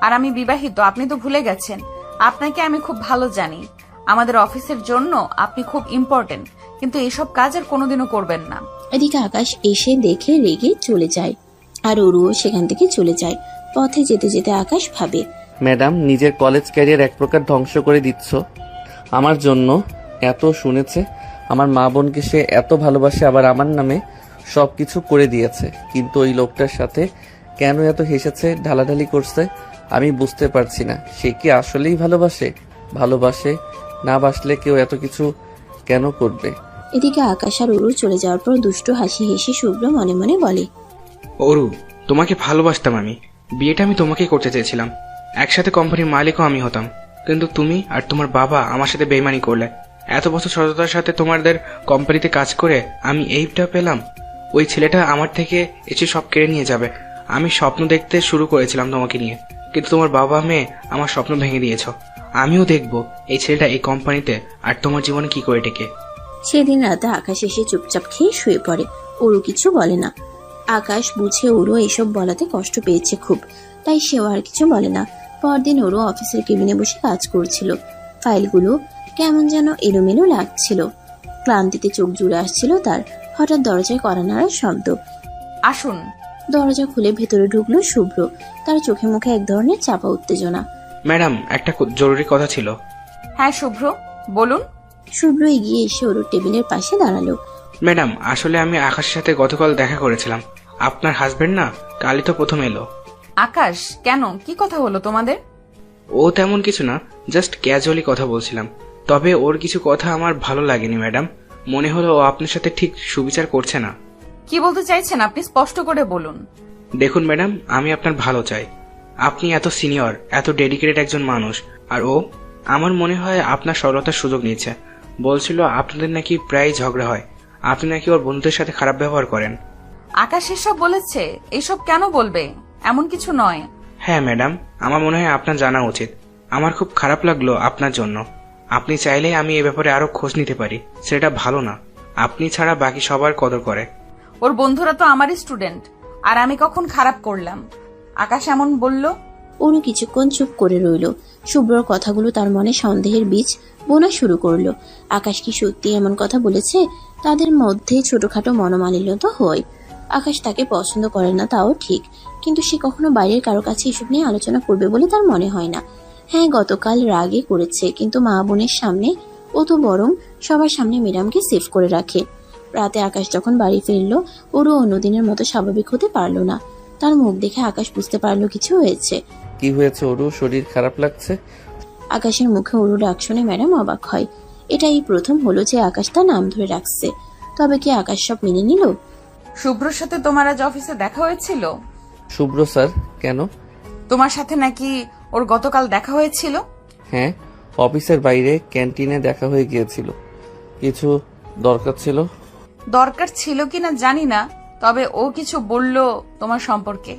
আর আমি বিবাহিত, আপনি তো ভুলে গেছেন। আপনাকে আমি খুব ভালো জানি। আমাদের অফিসের জন্য আপনি খুব ইম্পর্টেন্ট, কিন্তু এসব কাজ আর কোনোদিনও করবেন না। এদিকে আকাশ এসে দেখে রেগে চলে যায়, আর ওরও সেখান থেকে চলে যায়। পথে যেতে যেতে আকাশ ভাবে, ম্যাডাম, নিজের কলেজ ক্যারিয়ার এক প্রকার ধ্বংস করে দিচ্ছ। আমার জন্য এত শুনেছে, আমার মা বোনকে সে এত ভালোবাসে, আবার আমার নামে সব কিছু করে দিয়েছে। কিন্তু ওই লোকটার সাথে কেন এত হেসেছে, ঢালাঢালি করছে, আমি বুঝতে পারছি না। সে কি আসলেই ভালোবাসে না বাসলে কেউ এত কিছু কেন করবে? এদিকে আকাশ আর ওরু চলে যাওয়ার পর দুষ্টু হাসি হেসে শুভ্র মনে মনে বলে, অরু, তোমাকে ভালোবাসতাম আমি। বিয়েটা আমি তোমাকেই করতে চেয়েছিলাম। একসাথে কোম্পানির মালিকও আমি হতাম। কিন্তু তুমি আর তোমার বাবা আমার সাথে বেইমানি করলে। এত বছর সততার সাথে তোমাদের কোম্পানিতে কাজ করে আমি এইটা পেলাম। ওই ছেলেটা আমার থেকে এসে সব কেড়ে নিয়ে যাবে। আমি স্বপ্ন দেখতে শুরু করেছিলাম তোমাকে নিয়ে, কিন্তু তোমার বাবা মেয়ে আমার স্বপ্ন ভেঙে দিয়েছ। আমিও দেখব এই ছেলেটা এই কোম্পানিতে আর তোমার জীবনে কি করে টেকে। সেদিন রাতে আকাশ এসে চুপচাপ খেয়ে শুয়ে পড়ে। ওরু কিছু বলে না। আকাশ বুঝে ওরও এসব বলাতে কষ্ট পেয়েছে খুব, তাই সেও আর কিছু বলে না। পরদিন ওরও অফিসের কেবিনে বসে কাজ করছিল। ফাইলগুলো কেমন যেন এলোমেলো লাগছিল। ক্লান্তিতে চোখ জুড়ে আসছিল তার। হঠাৎ দরজায় কড়া নাড়ার শব্দ। আসুন। দরজা খুলে ভেতরে ঢুকলো শুভ্র। তার চোখে মুখে এক ধরনের চাপা উত্তেজনা। ম্যাডাম, একটা জরুরি কথা ছিল। হ্যাঁ শুভ্র, বলুন। শুভ্র এগিয়ে এসে ওর টেবিলের পাশে দাঁড়ালো। ম্যাডাম, আসলে আমি আকাশের সাথে গতকাল দেখা করেছিলাম। আপনার হাজবেন্ড না কালই তো প্রথম এলো। আকাশ, কেন? কি কথা হলো তোমাদের? ও তেমন কিছু না, জাস্ট ক্যাজুয়ালি কথা বলছিলাম। তবে ওর কিছু কথা আমার ভালো লাগেনি ম্যাডাম। মনে হলো ও আপনার সাথে ঠিক সুবিচার করছে না। কি বলতে চাইছেন আপনি? স্পষ্ট করে বলুন। দেখুন ম্যাডাম, আমি আপনার ভালো চাই। আপনি এত সিনিয়র, এত ডেডিকেটেড একজন মানুষ, আর ও আমার মনে হয় আপনার সরলতার সুযোগ নিচ্ছে। বলছিল আপনাদের নাকি প্রায় ঝগড়া হয়, আপনি নাকি ওর বন্ধুদের সাথে খারাপ ব্যবহার করেন। আকাশ এসব বলেছে? এসব কেন বলবে? এমন কিছু নয়। হ্যাঁ ম্যাডাম, আমার মনে হয় আপনার জানা উচিত। আমার খুব খারাপ লাগলো আপনার জন্য। আপনি চাইলেই আমি এ ব্যাপারে আরো খোঁজ নিতে পারি। সেটা ভালো না, আপনি ছাড়া বাকি সবার কদর করে। ওর বন্ধুরা তো আমারই স্টুডেন্ট, আর আমি কখন খারাপ করলাম? আকাশ এমন বলল। ওরও কিছুক্ষণ চুপ করে রইল। শুভ্রর কথাগুলো তার মনে সন্দেহের বীজ বোনা শুরু করলো। আকাশ কি সত্যি এমন কথা বলেছে? তাদের মধ্যে ছোটখাটো মনোমালিন্য তো হয়। আকাশ তাকে পছন্দ করে না তাও ঠিক, কিন্তু সে কখনো বাইরের কারো কাছে এসব নিয়ে আলোচনা করবে বলে তার মনে হয় না। হ্যাঁ, গতকাল রাগে করেছে, কিন্তু মা বোনের সামনে ও তো বরং সবার সামনে ম্যাডামকে সেভ করে রাখে। রাতে আকাশ যখন বাড়ি ফিরল, ওরও অন্যদিনের মতো স্বাভাবিক হতে পারলো না। তার মুখ দেখে আকাশ বুঝতে পারলো কিছু হয়েছে। কি হয়েছে ওরও? শরীর খারাপ লাগছে? আকাশের মুখে ওরু ডাক শুনে ম্যাডাম অবাক হয়। এটাই প্রথম হলো যে আকাশ তার নাম ধরে রাখছে। তবে কি আকাশ সব মেনে নিল? শুভ্রর সাথে তোমার আজ অফিসে দেখা হয়েছিল? শুভ্র স্যার? কেন? তোমার সাথে নাকি ওর গতকাল দেখা হয়েছিল? হ্যাঁ, অফিসের বাইরে ক্যান্টিনে দেখা হয়ে গিয়েছিল। কিছু দরকার ছিল। দরকার ছিল কিনা জানি না, তবে ও কিছু বলল তোমার সম্পর্কে।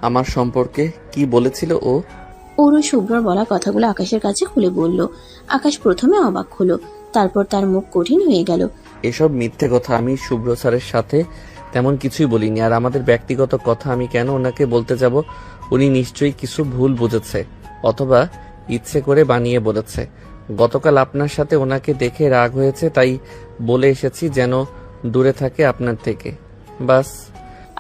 আমার সম্পর্কে কি বলেছিল ও? ওরও শুভ্রর বলা কথাগুলো আকাশের কাছে খুলে বলল। আকাশ প্রথমে অবাক হলো, তারপর তার মুখ কঠিন হয়ে গেল। এসব মিথ্যে কথা। আমি শুভ্র স্যারের সাথে তেমন কিছুই বলিনি। আর আমাদের ব্যক্তিগত কথা আমি কেন ওনাকে বলতে যাব? উনি নিশ্চয়ই কিছু ভুল বুঝেছে, অথবা ইচ্ছে করে বানিয়ে বলেছে। গতকাল আপনার সাথে ওনাকে দেখে রাগ হয়েছে, তাই বলে এসেছি যেন দূরে থাকে আপনার থেকে, বাস।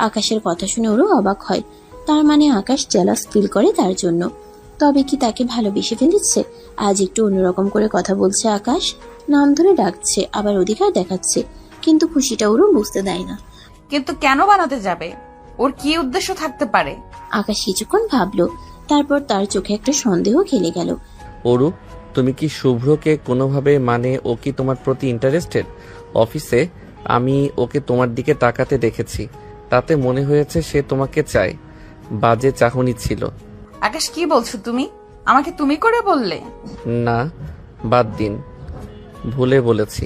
আকাশের কথা শুনে ওরও অবাক হয়। তার মানে আকাশ জেলাস ফিল করে তার জন্য। তবে কি তাকে ভালোবেসে ফেলেছে? আজ একটু অন্যরকম করে কথা বলছে আকাশ, নাম ধরে ডাকছে, আবার অধিকার দেখাচ্ছে, কিন্তু খুশিটা ওরও বুঝতে দেয় না। কিন্তু কেন বানাতে যাবে? ওর কি উদ্দেশ্য থাকতে পারে? আকাশ কিছুক্ষণ ভাবলো, তারপর তার চোখে একটা সন্দেহ খেলে গেল। ওরু, তুমি কি শুভ্রকে কোনোভাবে, মানে ও কি তোমার প্রতি ইন্টারেস্টেড? অফিসে আমি ওকে তোমার দিকে তাকাতে দেখেছি, তাতে মনে হয়েছে সে তোমাকে চায়। বাজে চাহনি ছিল। আকাশ কি বলছো তুমি? আমাকে তুমি করে বললে? না, বাদ দিন, ভুলে বলেছি।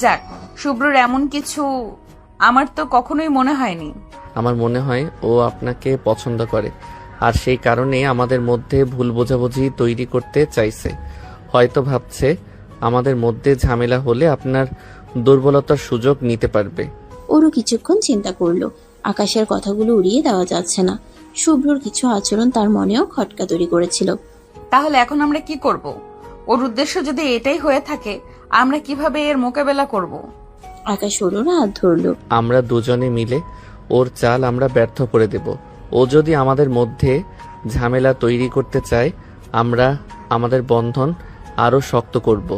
যাক, শুভ্রর এমন কিছু আমার তো কখনোই মনে হয়নি। আমার মনে হয় ও আপনাকে পছন্দ করে, আর সেই কারণে আমাদের মধ্যে ভুল বোঝাবুঝি তৈরি করতে চাইছে। হয়তো ভাবছে আমাদের মধ্যে ঝামেলা হলে আপনার দুর্বলতার সুযোগ নিতে পারবে। ওরও কিছুক্ষণ চিন্তা করলো। আকাশের কথাগুলো উড়িয়ে দেওয়া যাচ্ছে না। শুভ্রর কিছু আচরণ তার মনেও খটকা তৈরি করেছিল। তাহলে এখন আমরা কি করব? ওর উদ্দেশ্য যদি এটাই হয়ে থাকে, আমরা কিভাবে এর মোকাবেলা করব? আকাশ ওর হাত ধরলো। আমরা দুজনে মিলে ওর চাল আমরা ব্যর্থ করে দেব। ও যদি আমাদের মধ্যে ঝামেলা তৈরি করতে চায়, আমরা আমাদের বন্ধন আরো শক্ত করব।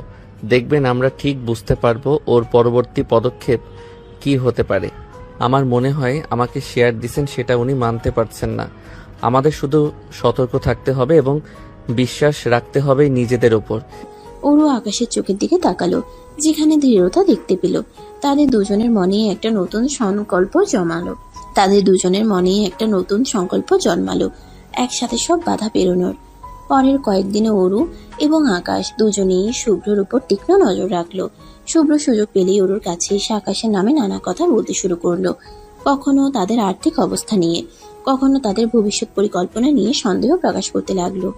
দেখবেন আমরা ঠিক বুঝতে পারবো ওর পরবর্তী পদক্ষেপ কি হতে পারে। আমার মনে হয় আমাকে শেয়ার দিছেন সেটা উনি মানতে পারছেন না। আমাদের শুধু সতর্ক থাকতে হবে এবং বিশ্বাস রাখতে হবে নিজেদের ওপর। ওরও আকাশের চোখের দিকে তাকালো, যেখানে দৃঢ়তা দেখতে পেল। তাদের দুজনের মনেই একটা নতুন সংকল্প জন্মালো, একসাথে সব বাধা পেরোনোর। পরের কয়েকদিনে অরু এবং আকাশ দুজনেই শুভ্রর উপর তীক্ষ্ণ নজর রাখলো। শুভ্র সুযোগ পেলেই অরুর কাছে এসে আকাশের নামে নানা কথা বলতে শুরু করলো। কখনো তাদের আর্থিক অবস্থা নিয়ে, কখনো তাদের ভবিষ্যৎ পরিকল্পনা নিয়ে সন্দেহ প্রকাশ করতে লাগলো।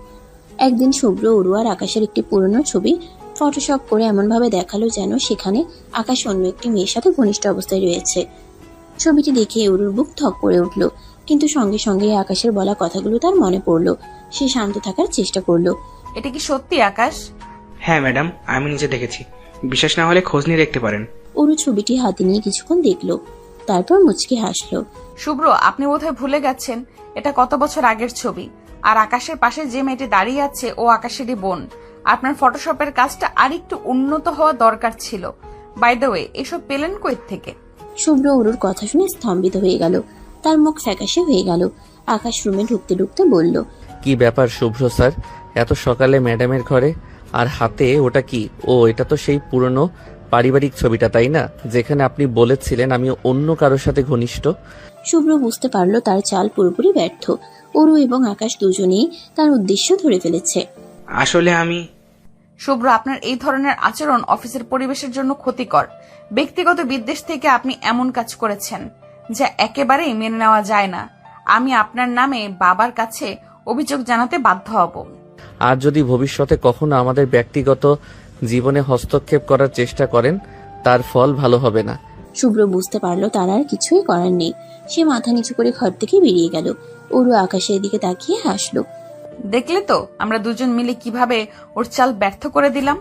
একদিন শুভ্র অরু আর আকাশের একটি পুরনো ছবি ফটোশপ করে এমনভাবে দেখালো যেন সেখানে আকাশ অন্য একটি মেয়ের সাথে ঘনিষ্ঠ অবস্থায় রয়েছে। ছবিটি দেখে অরুর বুক থক করে উঠল, কিন্তু সঙ্গে সঙ্গে আকাশের বলা কথাগুলো তার মনে পড়লো। সে শান্ত থাকার চেষ্টা করলো। এটা কি সত্যি আকাশ? হ্যাঁ ম্যাডাম, আমি নিজে দেখেছি। বিশ্বাস না হলে খোঁজ নিয়ে দেখতে পারেন। অরু ছবিটি হাতে নিয়ে কিছুক্ষণ দেখলো, তারপর মুচকি হাসলো। শুভ্র, আপনি বোধহয় ভুলে গেছেন এটা কত বছর আগের ছবি। আর আকাশের পাশে যে মেয়েটি দাঁড়িয়ে আছে ও আকাশেরই বোন। আপনার ফটোশপের কাজটা আর একটু উন্নত হওয়া দরকার ছিল। বাই দ্য ওয়ে, এসব পেলেন কই থেকে? শুভ্র অরুর কথা শুনে স্তম্ভিত হয়ে গেল, তার মুখ ফ্যাকাশে হয়ে গেল। আকাশ রুমে ঢুকতে ঢুকতে বলল, কি ব্যাপার শুভ্র স্যার, এত সকালে ম্যাডামের ঘরে? আর হাতে ওটা কি? ও, এটা তো সেই পুরনো পারিবারিক ছবিটা, তাই না, যেখানে আপনি বলেছিলেন আমি অন্য কারোর সাথে ঘনিষ্ঠ? শুভ্র বুঝতে পারলো তার চাল পুরোপুরি ব্যর্থ। অরু এবং আকাশ দুজনেই তার উদ্দেশ্য ধরে ফেলেছে। আসলে আমি শুভ্র, আপনার এই ধরনের আচরণ অফিসের পরিবেশের জন্য ক্ষতিকর। ব্যক্তিগত বিদ্বেষ থেকে আপনি এমন কাজ করেছেন যা একেবারেই মেনে নেওয়া যায় না। আমি আপনার নামে বাবার কাছে অভিযোগ জানাতে বাধ্য হব। আর যদি ভবিষ্যতে কখনো আমাদের ব্যক্তিগত জীবনে হস্তক্ষেপ করার চেষ্টা করেন, তার ফল ভালো হবে না। শুভ্র বুঝতে পারলো তার আর কিছুই করার নেই। সে মাথা নিচু করে ঘর থেকে বেরিয়ে গেল। অরু আকাশের দিকে তাকিয়ে হাসলো। দেখলে তো আমরা দুজন মিলে কিভাবে ওর চাল ব্যর্থ করে দিলাম।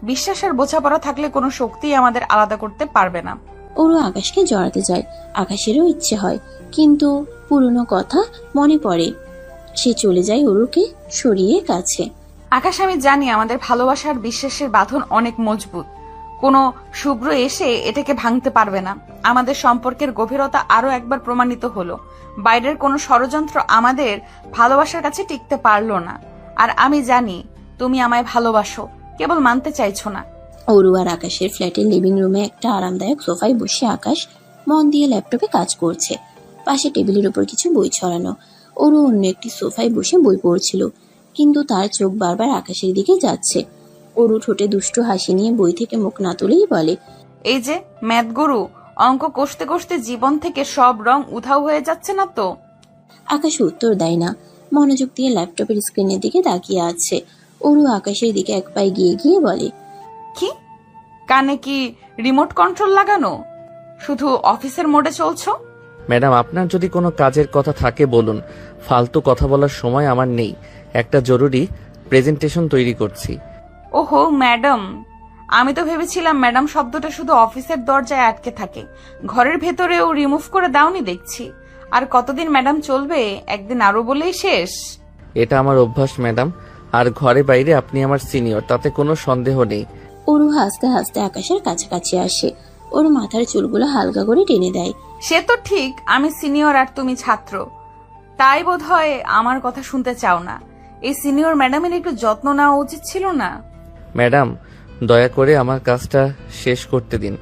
বিশ্বাস আর বোঝাপড়া থাকলে কোনো শক্তিই আমাদের আলাদা করতে পারবে না। অরু আকাশকে জড়াতে যায়, আকাশেরও ইচ্ছে হয়, কিন্তু পুরনো কথা মনে পড়ে। সে চলে যায় অরুকে সরিয়ে কাছে। আকাশ, আমি জানি আমাদের ভালোবাসার বিশ্বাসের বাঁধন অনেক মজবুত। কোনো শুভ্র এসে এটাকে ভাঙতে পারবে না। আমাদের সম্পর্কের গভীরতা আরো একবার প্রমাণিত হলো। বাইরের কোনো ষড়যন্ত্র আমাদের ভালোবাসার কাছে টিকতে পারলো না। আর আমি জানি তুমি আমায় ভালোবাসো, কেবল মানতে চাইছো না। অরু আর আকাশের ফ্ল্যাটের লিভিং রুমে একটা আরামদায়ক সোফায় বসে আকাশ মন দিয়ে ল্যাপটপে কাজ করছে। পাশে টেবিলের উপর কিছু বই ছড়ানো। অরু অন্য একটি সোফায় বসে বই পড়ছিল, কিন্তু তার চোখ বারবার আকাশের দিকে যাচ্ছে। অরু ঠোঁটে দুষ্টু হাসি নিয়ে বই থেকে মুখ না তুলেই বলে, এই যে ম্যাথ গুরু, অঙ্ক কষতে কষতে জীবন থেকে সব রং উধাও হয়ে যাচ্ছে না তো? আকাশ উত্তর দেয় না, মনোযোগ দিয়ে ল্যাপটপের স্ক্রিনের দিকে তাকিয়ে আছে। অরু আকাশের দিকে এক পায়ে গিয়ে গিয়ে বলে, কি কানে কি রিমোট কন্ট্রোল লাগানো? শুধু অফিসের মোডে চলছো? ম্যাডাম, আপনার যদি কোনো কাজের কথা থাকে বলুন, ফালতু কথা বলার সময় আমার নেই। একটা জরুরি প্রেজেন্টেশন তৈরি করছি। ওহো ম্যাডাম, আমি তো ভেবেছিলাম ম্যাডাম শব্দটা শুধু অফিসের দরজায় আটকে থাকে, ঘরের ভেতরেও রিমুভ করে দাওনি দেখছি। আর কতদিন ম্যাডাম চলবে? একদিন আরো বলেই শেষ। এটা আমার অভ্যাস ম্যাডাম, আর ঘরে বাইরে আপনি আমার সিনিয়র, তাতে কোনো সন্দেহ নেই। অরু হাসতে হাসতে আকাশের কাছাকাছি আসে, ওর মাথার চুলগুলো হালকা করে টেনে দেয়। সে তো ঠিক, আমি সিনিয়র আর তুমি ছাত্র, তাই বোধ হয় আমার কথা শুনতে চাও না। এই সিনিয়র ম্যাডামের একটু যত্ন নেওয়া উচিত ছিল না? ম্যাডাম, দয়া করে আমার কাজটা শেষ করতে দিন।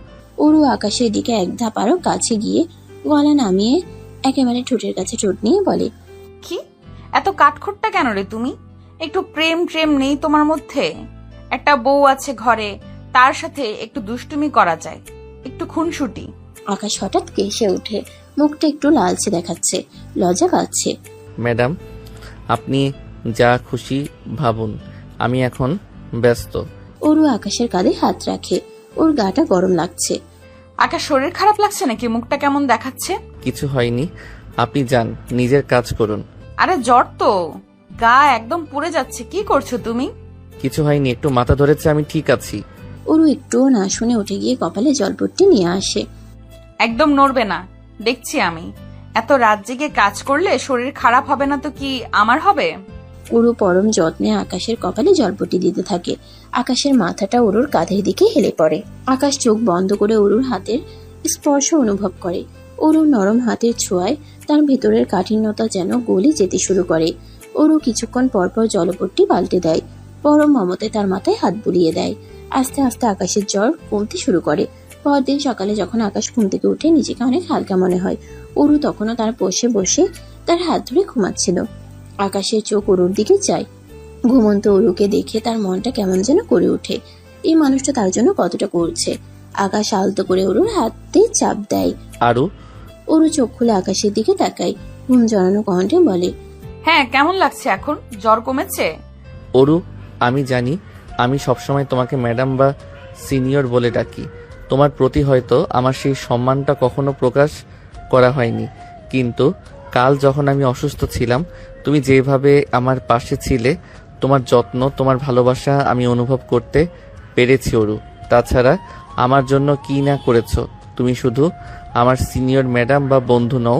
অরু আকাশের দিকে এক ধাপ আরো কাছে গিয়ে গলা নামিয়ে একেবারে ঠোঁটের কাছে ঠোঁট নিয়ে বলে, কি এত কাঠখোট্টা কেন রে তুমি? একটু প্রেম ট্রেম নেই তোমার মধ্যে? একটা বউ আছে ঘরে, তার সাথে একটু দুষ্টুমি করা যায়, একটু খুনসুটি। আকাশ হঠাৎ কেসে ওঠে, মুখটা একটু লালচে দেখাচ্ছে, লজ্জা পাচ্ছে। ম্যাডাম, আপনি যা খুশি ভাবুন, আমি এখন ব্যস্ত। ওরু আকাশের কাঁধে হাত রাখে, ওর গাটা গরম লাগছে। আকাশ, শরীর খারাপ লাগছে নাকি? মুখটা কেমন দেখাচ্ছে? কিছু হয়নি, আপনি যান, নিজের কাজ করুন। আরে জ্বর তো, গা একদম পুড়ে যাচ্ছে। কি করছো তুমি? কিছু হয়নি, একটু মাথা ধরেছে, আমি ঠিক আছি। ওরু একটুও না শুনে উঠে গিয়ে কপালে জলপট্টি নিয়ে আসে। একদম নড়বে না, দেখছি আমি। এত রাত জেগে কাজ করলে শরীর খারাপ হবে না তো কি আমার হবে? ওরু পরম যত্নে আকাশের কপালে জলপট্টি দিতে থাকে। আকাশের মাথাটা ওরুর কাঁধের দিকে হেলে পড়ে। আকাশ চোখ বন্ধ করে ওরুর হাতের স্পর্শ অনুভব করে। ওরুর নরম হাতের ছোঁয়ায় তার ভেতরের কাঠিন্যতা যেন গলে যেতে শুরু করে। ওরু কিছুক্ষণ পরপর জলপট্টি পাল্টে দেয়। পরম মমতায় তার মাথায় হাত বুলিয়ে দেয়। আস্তে আস্তে আকাশের জ্বর কমতে শুরু করে। পরদিন সকালে যখন আকাশ ঘুম থেকে উঠে নিজেকে অনেক হালকা মনে হয়। ওরু তখনও তার বসে বসে তার হাত ধরে ঘুমাচ্ছিল। আকাশের চোখ ওরুর দিকে যায়। ঘুমন্ত ওরুকে দেখে তার মনটা কেমন যেন করে ওঠে। এই মানুষটা তার জন্য কতটা করছে। আকাশ আলতো করে ওরুর হাতে চাপ দেয়। আরু? ওরু চোখ খুলে আকাশের দিকে তাকায়, ঘুম জড়ানো কণ্ঠে বলে, হ্যাঁ, কেমন লাগছে এখন? জ্বর কমেছে? অরু, আমি জানি আমি সবসময় তোমাকে ম্যাডাম বা সিনিয়র বলে ডাকি। তোমার প্রতি হয়তো আমার সেই সম্মানটা কখনো প্রকাশ করা হয়নি, কিন্তু কাল যখন আমি অসুস্থ ছিলাম, তুমি যেভাবে আমার পাশে ছিলে, তোমার যত্ন, তোমার ভালোবাসা আমি অনুভব করতে পেরেছি অরু। তাছাড়া আমার জন্য কি না করেছো। তুমি শুধু আমার সিনিয়র ম্যাডাম বা বন্ধু নও,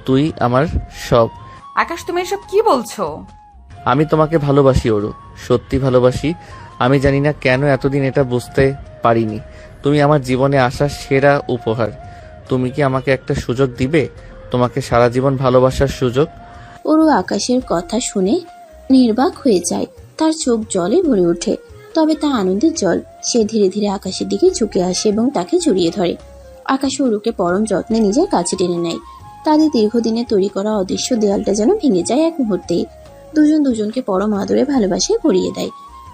তুই আমার সব। আকাশ, তুমি এসব কি বলছো? আমি তোমাকে ভালোবাসি অরু, সত্যি ভালোবাসি। আমি জানি না কেন এতদিন এটা বুঝতে পারিনি। তুমি আমার জীবনে আসা সেরা উপহার। তুমি কি আমাকে একটা সুযোগ দিবে, তোমাকে সারা জীবন ভালোবাসার সুযোগ? ওরু আকাশের কথা শুনে নির্বাক হয়ে যায়। তার চোখ জলে ভরে ওঠে, তবে তা আনন্দের জল। সে ধীরে ধীরে আকাশের দিকে ঝুঁকে আসে এবং তাকে জড়িয়ে ধরে। আকাশ ওরুকে পরম যত্নে নিজের কাছে টেনে নেয়। তাদের দীর্ঘদিনে তৈরি করা অদৃশ্য দেয়ালটা যেন ভেঙে যায় এক মুহূর্তেই। দুজন দুজনকে পরম আদরে ভালোবাসায় ভরিয়ে দেয়।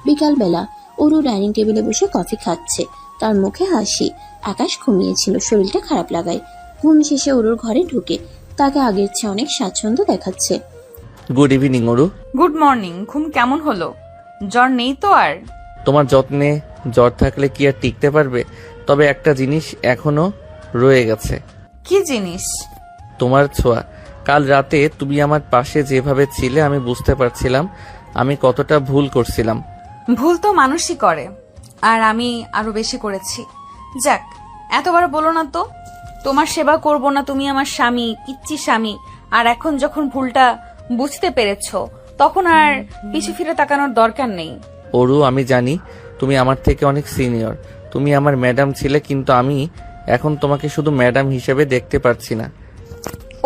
বিকালবেলা ওরু ডাইনিং টেবিলে বসে কফি খাচ্ছে, তার মুখে হাসি। আকাশ ঘুমিয়েছিল, শরীরটা খারাপ লাগায়। ঘুম শেষে ওরুর ঘরে ঢুকে তাকে আগের চেয়ে অনেক স্বাচ্ছন্দ্য দেখাচ্ছে। Good evening Aru. Good morning. ঘুম কেমন হলো? জ্বর নেই তো আর? তোমার যত্নে জ্বর থাকলে কি আর টিকতে পারবে? তবে একটা জিনিস এখনো রয়ে গেছে। কি জিনিস? তোমার ছোঁয়া। কাল রাতে তুমি আমার পাশে যেভাবে ছিলে, আমি বুঝতে পারছিলাম আমি কতটা ভুল করছিলাম। ভুল তো মানুষই করে, আর আমি আরো বেশি করেছি। যাক, এতবার বলো না তো। তোমার সেবা করব না, তুমি আমার স্বামী, পিচ্চি স্বামী। আর এখন যখন ভুলটা বুঝতে পেরেছো, তখন আর পিছু ফিরে তাকানোর দরকার নেই। অরু, আমি জানি তুমি আমার থেকে অনেক সিনিয়র, তুমি আমার ম্যাডাম ছিলে, কিন্তু আমি এখন তোমাকে শুধু ম্যাডাম হিসেবে দেখতে পারছি না।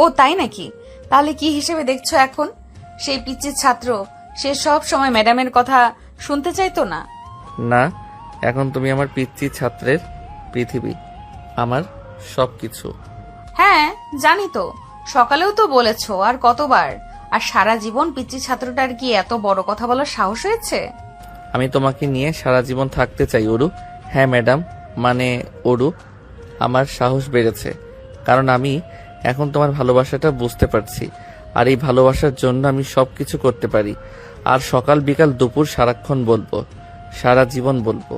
ও তাই নাকি? তাহলে কি হিসেবে দেখছো এখন? সেই পিচ্চির ছাত্র, সে সব সময় ম্যাডামের কথা শুনতে চাইতো না। না, এখন তুমি আমার পিচ্চি ছাত্রের পৃথিবী, আমার সবকিছু। হ্যাঁ জানি তো, সকালেও তো বলেছো, আর কতবার। আর সারা জীবন পিচ্চি ছাত্রটার কি এত বড় কথা বলার সাহস হয়েছে? আমি তোমাকে নিয়ে সারা জীবন থাকতে চাই অরু। হ্যাঁ ম্যাডাম, মানে অরু, আমার সাহস বেড়েছে, কারণ আমি এখন তোমার ভালোবাসাটা বুঝতে পারছি। আর এই ভালোবাসার জন্য আমি সবকিছু করতে পারি। আর সকাল বিকাল দুপুর সারাক্ষণ বলবো, সারা জীবন বলবো,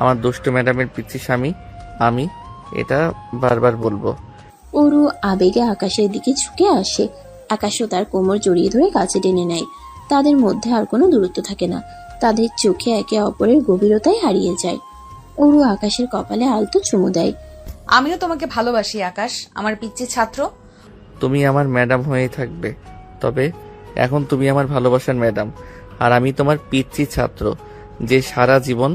আমার দুষ্ট ম্যাডামের পিচ্চি স্বামী আমি, এটা বারবার বলবো। ওরু আবেগে আকাশের দিকে ঝুঁকে আসে। আকাশও তার কোমর জড়িয়ে ধরে কাছে টেনে নেয়। তাদের মধ্যে আর কোনো দূরত্ব থাকে না, তাদের চোখে একে অপরের গভীরতায় হারিয়ে যায়। ওরু আকাশের কপালে আলতো চুমু দেয়। আমিও তোমাকে ভালোবাসি আকাশ, আমার পিচ্চি ছাত্র। তুমি আমার ম্যাডাম হয়েই থাকবে, তবে এখন তুমি আমার ভালোবাসার ম্যাডাম, আর আমি তোমার পিচ্চি ছাত্র, যে সারা জীবন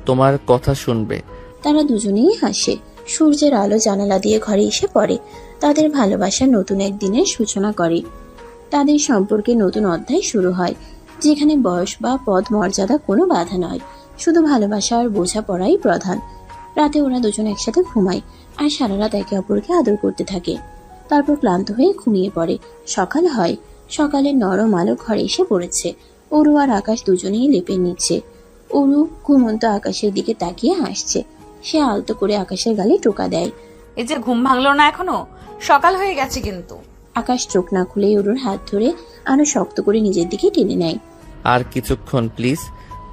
তোমার কথা শুনবে। তারা দুজনেই হাসে। সূর্যের আলো জানালা দিয়ে ঘরে এসে পড়ে। তাদের ভালোবাসার নতুন এক দিনের সূচনা করে। তাদের সম্পর্কে নতুন অধ্যায় শুরু হয়, যেখানে বয়স বা পদ মর্যাদা কোনো বাধা নয়, শুধু ভালোবাসা আর বোঝাপড়াই প্রধান। রাতে ওরা দুজন একসাথে ঘুমায় আর সারা রাত একে অপরকে আদর করতে থাকে। তারপর ক্লান্ত হয়ে ঘুমিয়ে পড়ে। সকাল হয়, সকালে নরম আলো ঘরে এসে পড়েছে। অরু আর আকাশ দুজনেই লেপের নিচে। অরু ঘুমন্ত আকাশের দিকে তাকিয়ে হাসছে। সে আলতো করে আকাশের গালে টোকা দেয়। এই যে ঘুম ভাঙলো না এখনো? সকাল হয়ে গেছে কিন্তু। আকাশ চোখ না খুলে অরুর হাত ধরে আরো শক্ত করে নিজের দিকে টেনে নেয়। আর কিছুক্ষণ প্লিজ,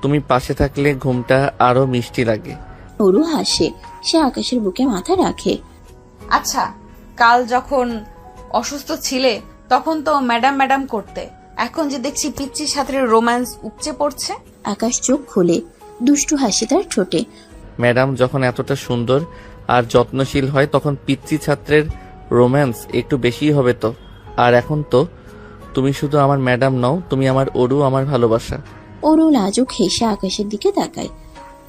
তুমি পাশে থাকলে ঘুমটা আরো মিষ্টি লাগে। অরু হাসে। সে আকাশের বুকে মাথা রাখে। আচ্ছা, কাল যখন অসুস্থ ছিলে তখন তো ম্যাডাম ম্যাডাম করতে, এখন যে দেখছি পিচ্চির সাথে রোম্যান্স উপচে পড়ছে। আকাশ চোখ খোলে। দুষ্টু হাসি তার ঠোঁটে। ম্যাডাম যখন এতটা সুন্দর আর যত্নশীল হয় তখন পিচ্চি ছাত্রের রোম্যান্স একটু বেশিই হবে তো। আর এখন তো তুমি শুধু আমার ম্যাডাম নও, তুমি আমার অরু, আমার ভালোবাসা। অরু লাজুক হেসে আকাশের দিকে তাকায়।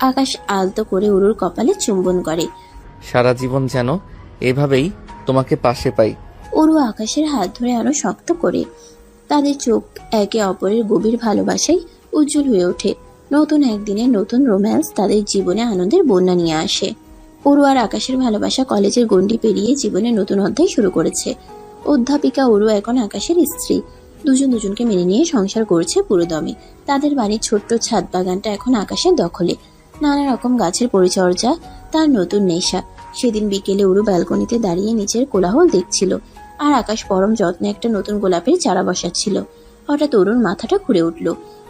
আকাশ আলতো করে অরুর কপালে চুম্বন করে। সারা জীবন যেন এভাবেই তোমাকে পাশে পাই। অরু আকাশের হাত ধরে আরো শক্ত করে। তাদের চোখ একে অপরের গভীর ভালোবাসায় উজ্জ্বল হয়ে ওঠে। নতুন একদিনের নতুন রোম্যান্স তাদের জীবনে আনন্দের বন্যা নিয়ে আসে। অরু আর আকাশের ভালোবাসা কলেজের গণ্ডি পেরিয়ে জীবনের নতুন অধ্যায় শুরু করেছে। অধ্যাপিকা অরু এখন আকাশের স্ত্রী। দুজন দুজনকে মেনে নিয়ে সংসার করছে পুরোদমে। তাদের বাড়ির ছোট্ট ছাদ বাগানটা এখন আকাশের দখলে। নানা রকম গাছের পরিচর্যা তার নতুন নেশা। সেদিন বিকেলে অরু ব্যালকনিতে দাঁড়িয়ে নিচের কোলাহল দেখছিল, আর আকাশ পরম যত্নে একটা নতুন গোলাপের চারা বসাচ্ছিল। হঠাৎ অরুর মাথাটা ঘুরে উঠল।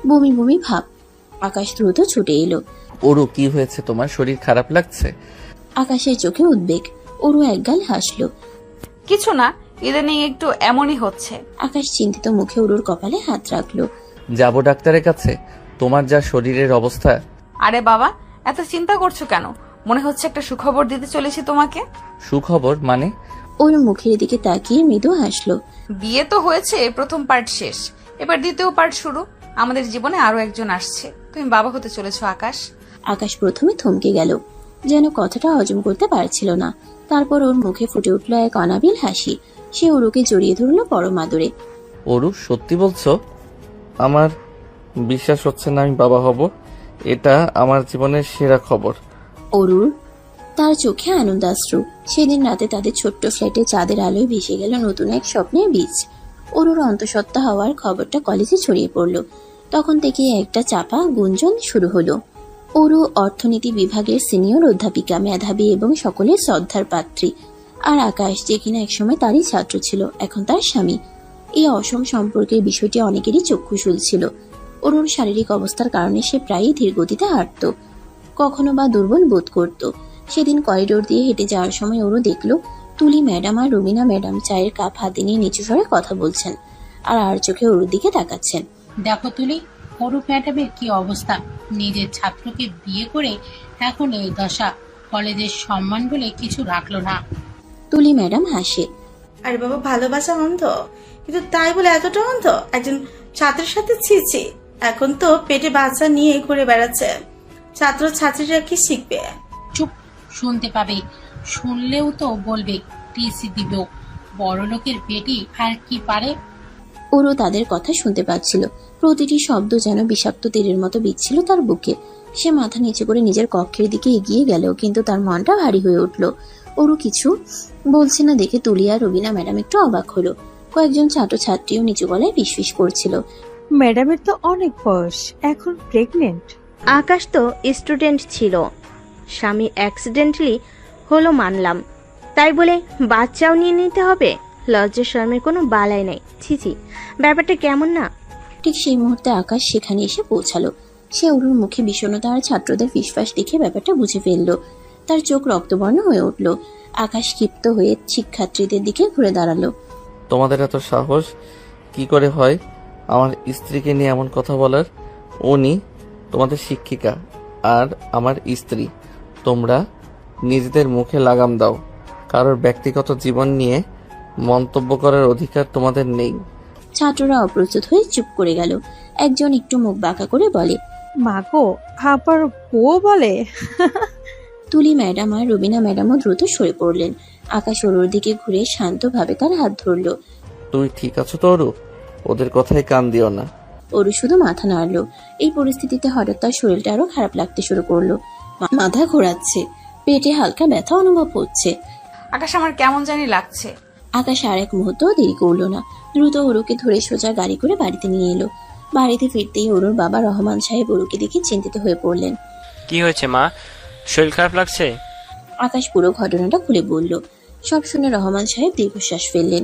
বমি বমি ভাব। আকাশ দ্রুত ছুটে এলো। অরু, কি হয়েছে তোমার? শরীর খারাপ লাগছে? আকাশের চোখে উদ্বেগ। অরু একগাল হাসলো। কিছু না, ইদানিং একটু এমনই হচ্ছে। আকাশ চিন্তিত মুখে অরুর কপালে হাত রাখলো। যাব ডাক্তারের কাছে? তোমার যা শরীরের অবস্থা। আরে বাবা, এত চিন্তা করছো কেন? মনে হচ্ছে একটা সুখবর দিতে চলেছি তোমাকে। সুখবর মানে? ওর মুখের দিকে তাকিয়ে মৃদু হাসলো। বিয়ে তো হয়েছে, প্রথম পার্ট শেষ, এবার দ্বিতীয় পার্ট শুরু। আমাদের জীবনে আরো একজন আসছে, তুমি বাবা হতে চলেছো আকাশ। আকাশ প্রথমে থমকে গেল, যেন কথাটা হজম করতে পারছিল না। তারপর ওর মুখে ফুটে উঠল এক অনাবিল হাসি। সে অরুকে জড়িয়ে ধরল পরম আদরে। অরু, সত্যি বলছো? আমার বিশ্বাস হচ্ছে না আমি বাবা হব। এটা আমার জীবনের সেরা খবর। অরুর তার চোখে আনন্দাশ্রু। সেদিন রাতে তাদের ছোট্ট ফ্ল্যাটে চাঁদের আলোয় ভেসে গেল নতুন এক স্বপ্নের বীজ। অরুর অন্তঃসত্ত্বা হওয়ার খবরটা কলেজে ছড়িয়ে পড়ল। তখন থেকে একটা চাপা গুঞ্জন শুরু হলো। অরু অর্থনীতি বিভাগের সিনিয়র অধ্যাপিকা, মেধাবী এবং সকলের শ্রদ্ধার পাত্রী। আর আকাশ, যে কিনা একসময় তারই ছাত্র ছিল, এখন তার স্বামী। এই অসম সম্পর্কের বিষয়টি অনেকেরই চক্ষু শুলছিল। অরুর শারীরিক অবস্থার কারণে সে প্রায়ই ধীর গতিতে হাঁটত, কখনো বা দুর্বল বোধ করত। সেদিন করিডোর দিয়ে হেঁটে যাওয়ার সময় অরু দেখল তুলি ম্যাডাম আর রুমিনা ম্যাডাম চায়ের কাপ হাতে নিয়ে নিচু স্বরে কথা বলছেন, আর চোখে অরুর দিকে তাকাচ্ছেন। দেখো তুলি, অরূপ ম্যাডামের কি অবস্থা। নিজের ছাত্রকে বিয়ে করে এখন এই দশা। কলেজের সম্মান বলে কিছু রাখলো না। তুলি ম্যাডাম হাসে। আরে বাবা, ভালোবাসা অন্ধ, কিন্তু তাই বলে এতটা অন্ধ? একজন ছাত্রের সাথে ছিছি। এখন তো পেটে বাচ্চা নিয়ে ঘুরে বেড়াচ্ছে। ছাত্র ছাত্রীরা কি শিখবে? চুপ, শুনতে পাবে। শুনলেও তো বলবে টিসি দিব। বড় লোকের বেটি আর কি পারে। ওরও তাদের কথা শুনতে পাচ্ছিল। প্রতিটি শব্দ যেন বিষাক্ত তীরের মতো বিচ্ছিল তার বুকে। সে মাথা নিচু করে নিজের কক্ষের দিকে এগিয়ে গেল, কিন্তু তার মনটা ভারী হয়ে উঠল। ওরও কিছু বলছে না দেখে তুলিয়া রবিনা ম্যাডাম একটু অবাক হলো। কয়েকজন ছাত্রছাত্রীও নিচু গলায় ফিসফিস করছিল। ম্যাডামের তো অনেক বয়স, এখন প্রেগনেন্ট। আকাশ তো স্টুডেন্ট ছিল, স্বামী অ্যাক্সিডেন্টালি হলো মানলাম, তাই বলে বাচ্চাও নিয়ে নিতে হবে? লজ্জা শরমের কোনো বালাই নাই। ছিছি, ব্যাপারটা কেমন না? ঠিক সেই মুহূর্তে আকাশ সেখানে এসে পৌঁছালো। সে অরুর মুখে বিষণ্ণতা আর ছাত্রদের ফিসফাস দেখে ব্যাপারটা বুঝে ফেলল। তার চোখ রক্তবর্ণ হয়ে উঠল। আকাশ ক্ষিপ্ত হয়ে শিক্ষার্থীদের দিকে ঘুরে দাঁড়ালো। তোমাদের এত সাহস কি করে হয় আমার স্ত্রীকে নিয়ে এমন কথা বলার? উনি তোমাদের শিক্ষিকা আর আমার স্ত্রী। তোমরা নিজেদের মুখে লাগাম দাও। কারোর ব্যক্তিগত জীবন নিয়ে মন্তব্য করার অধিকার তোমাদের নেই। ছাত্ররা অপ্রস্তুত হয়ে চুপ করে গেল। একজন একটু মুখ বাঁকা করে বলে, মাগো, আবার বউ বলে? তুলি ম্যাডাম আর রবিনা ম্যাডামও দ্রুত সরে পড়লেন। আকাশ অরুর দিকে ঘুরে শান্তভাবে তার হাত ধরল। তুই ঠিক আছো তো অরু? ওদের কথায় কান দিও না। অরু শুধু মাথা নাড়ল। এই পরিস্থিতিতে হঠাৎ তার শরীরটা আরো খারাপ লাগতে শুরু করলো। মাথা ঘোরাচ্ছে, পেটে হালকা ব্যথা অনুভব হচ্ছে। আকাশ, আমার কেমন জানি লাগছে। আকাশ আর এক মুহূর্ত দেরি করলো না, দ্রুত ওরুকে ধরে সোজা গাড়ি করে বাড়িতে নিয়ে এলো। বাড়িতে ফিরতেই ওরুর বাবা রহমান সাহেব ওরুকে দেখে চিন্তিত হয়ে পড়লেন। কি হয়েছে মা, শরীর খারাপ লাগছে? আকাশ পুরো ঘটনাটা খুলে বলল। সব শুনে রহমান সাহেব দীর্ঘশ্বাস ফেললেন।